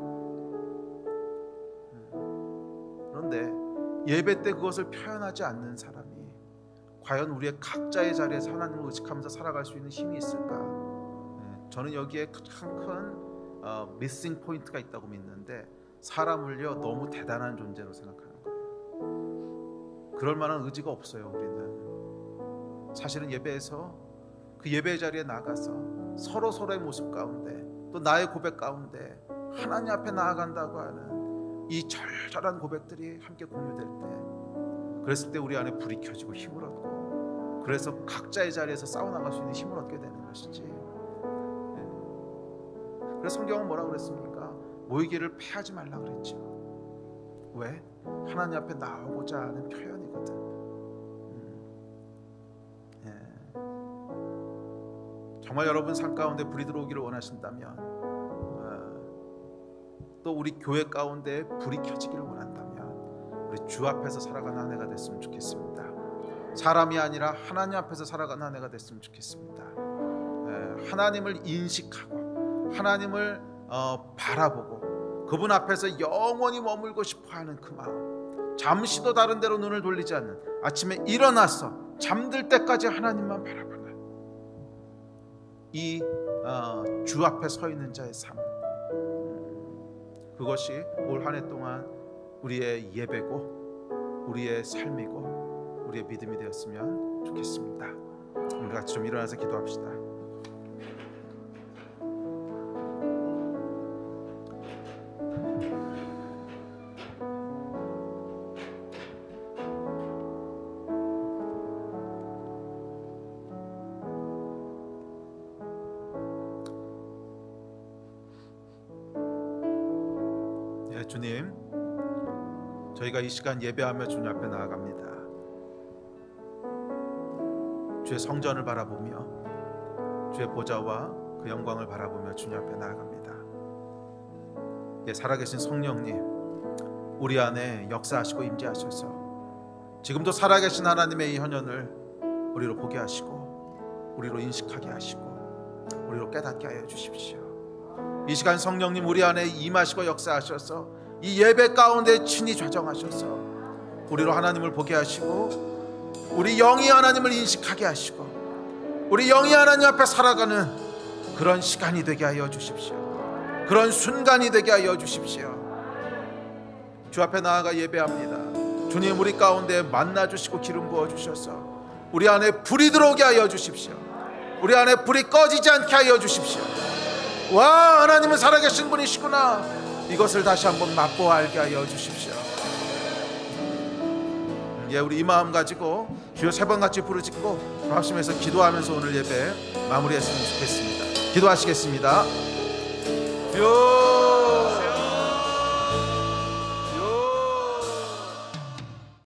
그런데 예배 때 그것을 표현하지 않는 사람이 과연 우리의 각자의 자리에서 하나님을 의식하면서 살아갈 수 있는 힘이 있을까? 저는 여기에 큰 미싱 포인트가 있다고 믿는데, 사람을요 너무 대단한 존재로 생각하는 거예요. 그럴 만한 의지가 없어요. 우리는 사실은 예배에서 그 예배 자리에 나가서 서로의 모습 가운데 또 나의 고백 가운데 하나님 앞에 나아간다고 하는 이 절절한 고백들이 함께 공유될 때, 그랬을 때 우리 안에 불이 켜지고 힘을 얻고, 그래서 각자의 자리에서 싸워나갈 수 있는 힘을 얻게 되는 것이지. 그래서 성경은 뭐라고 그랬습니까? 모이기를 패하지 말라 그랬죠. 왜? 하나님 앞에 나오고자 하는 표현이거든. 정말 여러분 삶 가운데 불이 들어오기를 원하신다면, 또 우리 교회 가운데 불이 켜지기를 원한다면 우리 주 앞에서 살아가는 한 해가 됐으면 좋겠습니다. 사람이 아니라 하나님 앞에서 살아가는 한 해가 됐으면 좋겠습니다. 하나님을 인식하고 하나님을 바라보고 그분 앞에서 영원히 머물고 싶어하는 그 마음, 잠시도 다른 데로 눈을 돌리지 않는, 아침에 일어나서 잠들 때까지 하나님만 바라보는 이 주 앞에 서 있는 자의 삶, 그것이 올 한 해 동안 우리의 예배고 우리의 삶이고 우리의 믿음이 되었으면 좋겠습니다. 우리 같이 좀 일어나서 기도합시다. 주님, 저희가 이 시간 예배하며 주님 앞에 나아갑니다. 주의 성전을 바라보며 주의 보좌와 그 영광을 바라보며 주님 앞에 나아갑니다. 살아계신 성령님, 우리 안에 역사하시고 임재하셔서 지금도 살아계신 하나님의 이 현현을 우리로 보게 하시고 우리로 인식하게 하시고 우리로 깨닫게 하여 주십시오. 이 시간 성령님 우리 안에 임하시고 역사하셔서 이 예배 가운데 친히 좌정하셔서 우리로 하나님을 보게 하시고 우리 영이 하나님을 인식하게 하시고 우리 영이 하나님 앞에 살아가는 그런 시간이 되게 하여 주십시오. 그런 순간이 되게 하여 주십시오. 주 앞에 나아가 예배합니다. 주님, 우리 가운데 만나주시고 기름 부어주셔서 우리 안에 불이 들어오게 하여 주십시오. 우리 안에 불이 꺼지지 않게 하여 주십시오. 와, 하나님은 살아계신 분이시구나, 이것을 다시 한번 맛보아 알게 하여 주십시오. 우리 이 마음 가지고 주여 세 번 같이 부르짖고 합심해서 기도하면서 오늘 예배 마무리했으면 좋겠습니다. 기도하시겠습니다.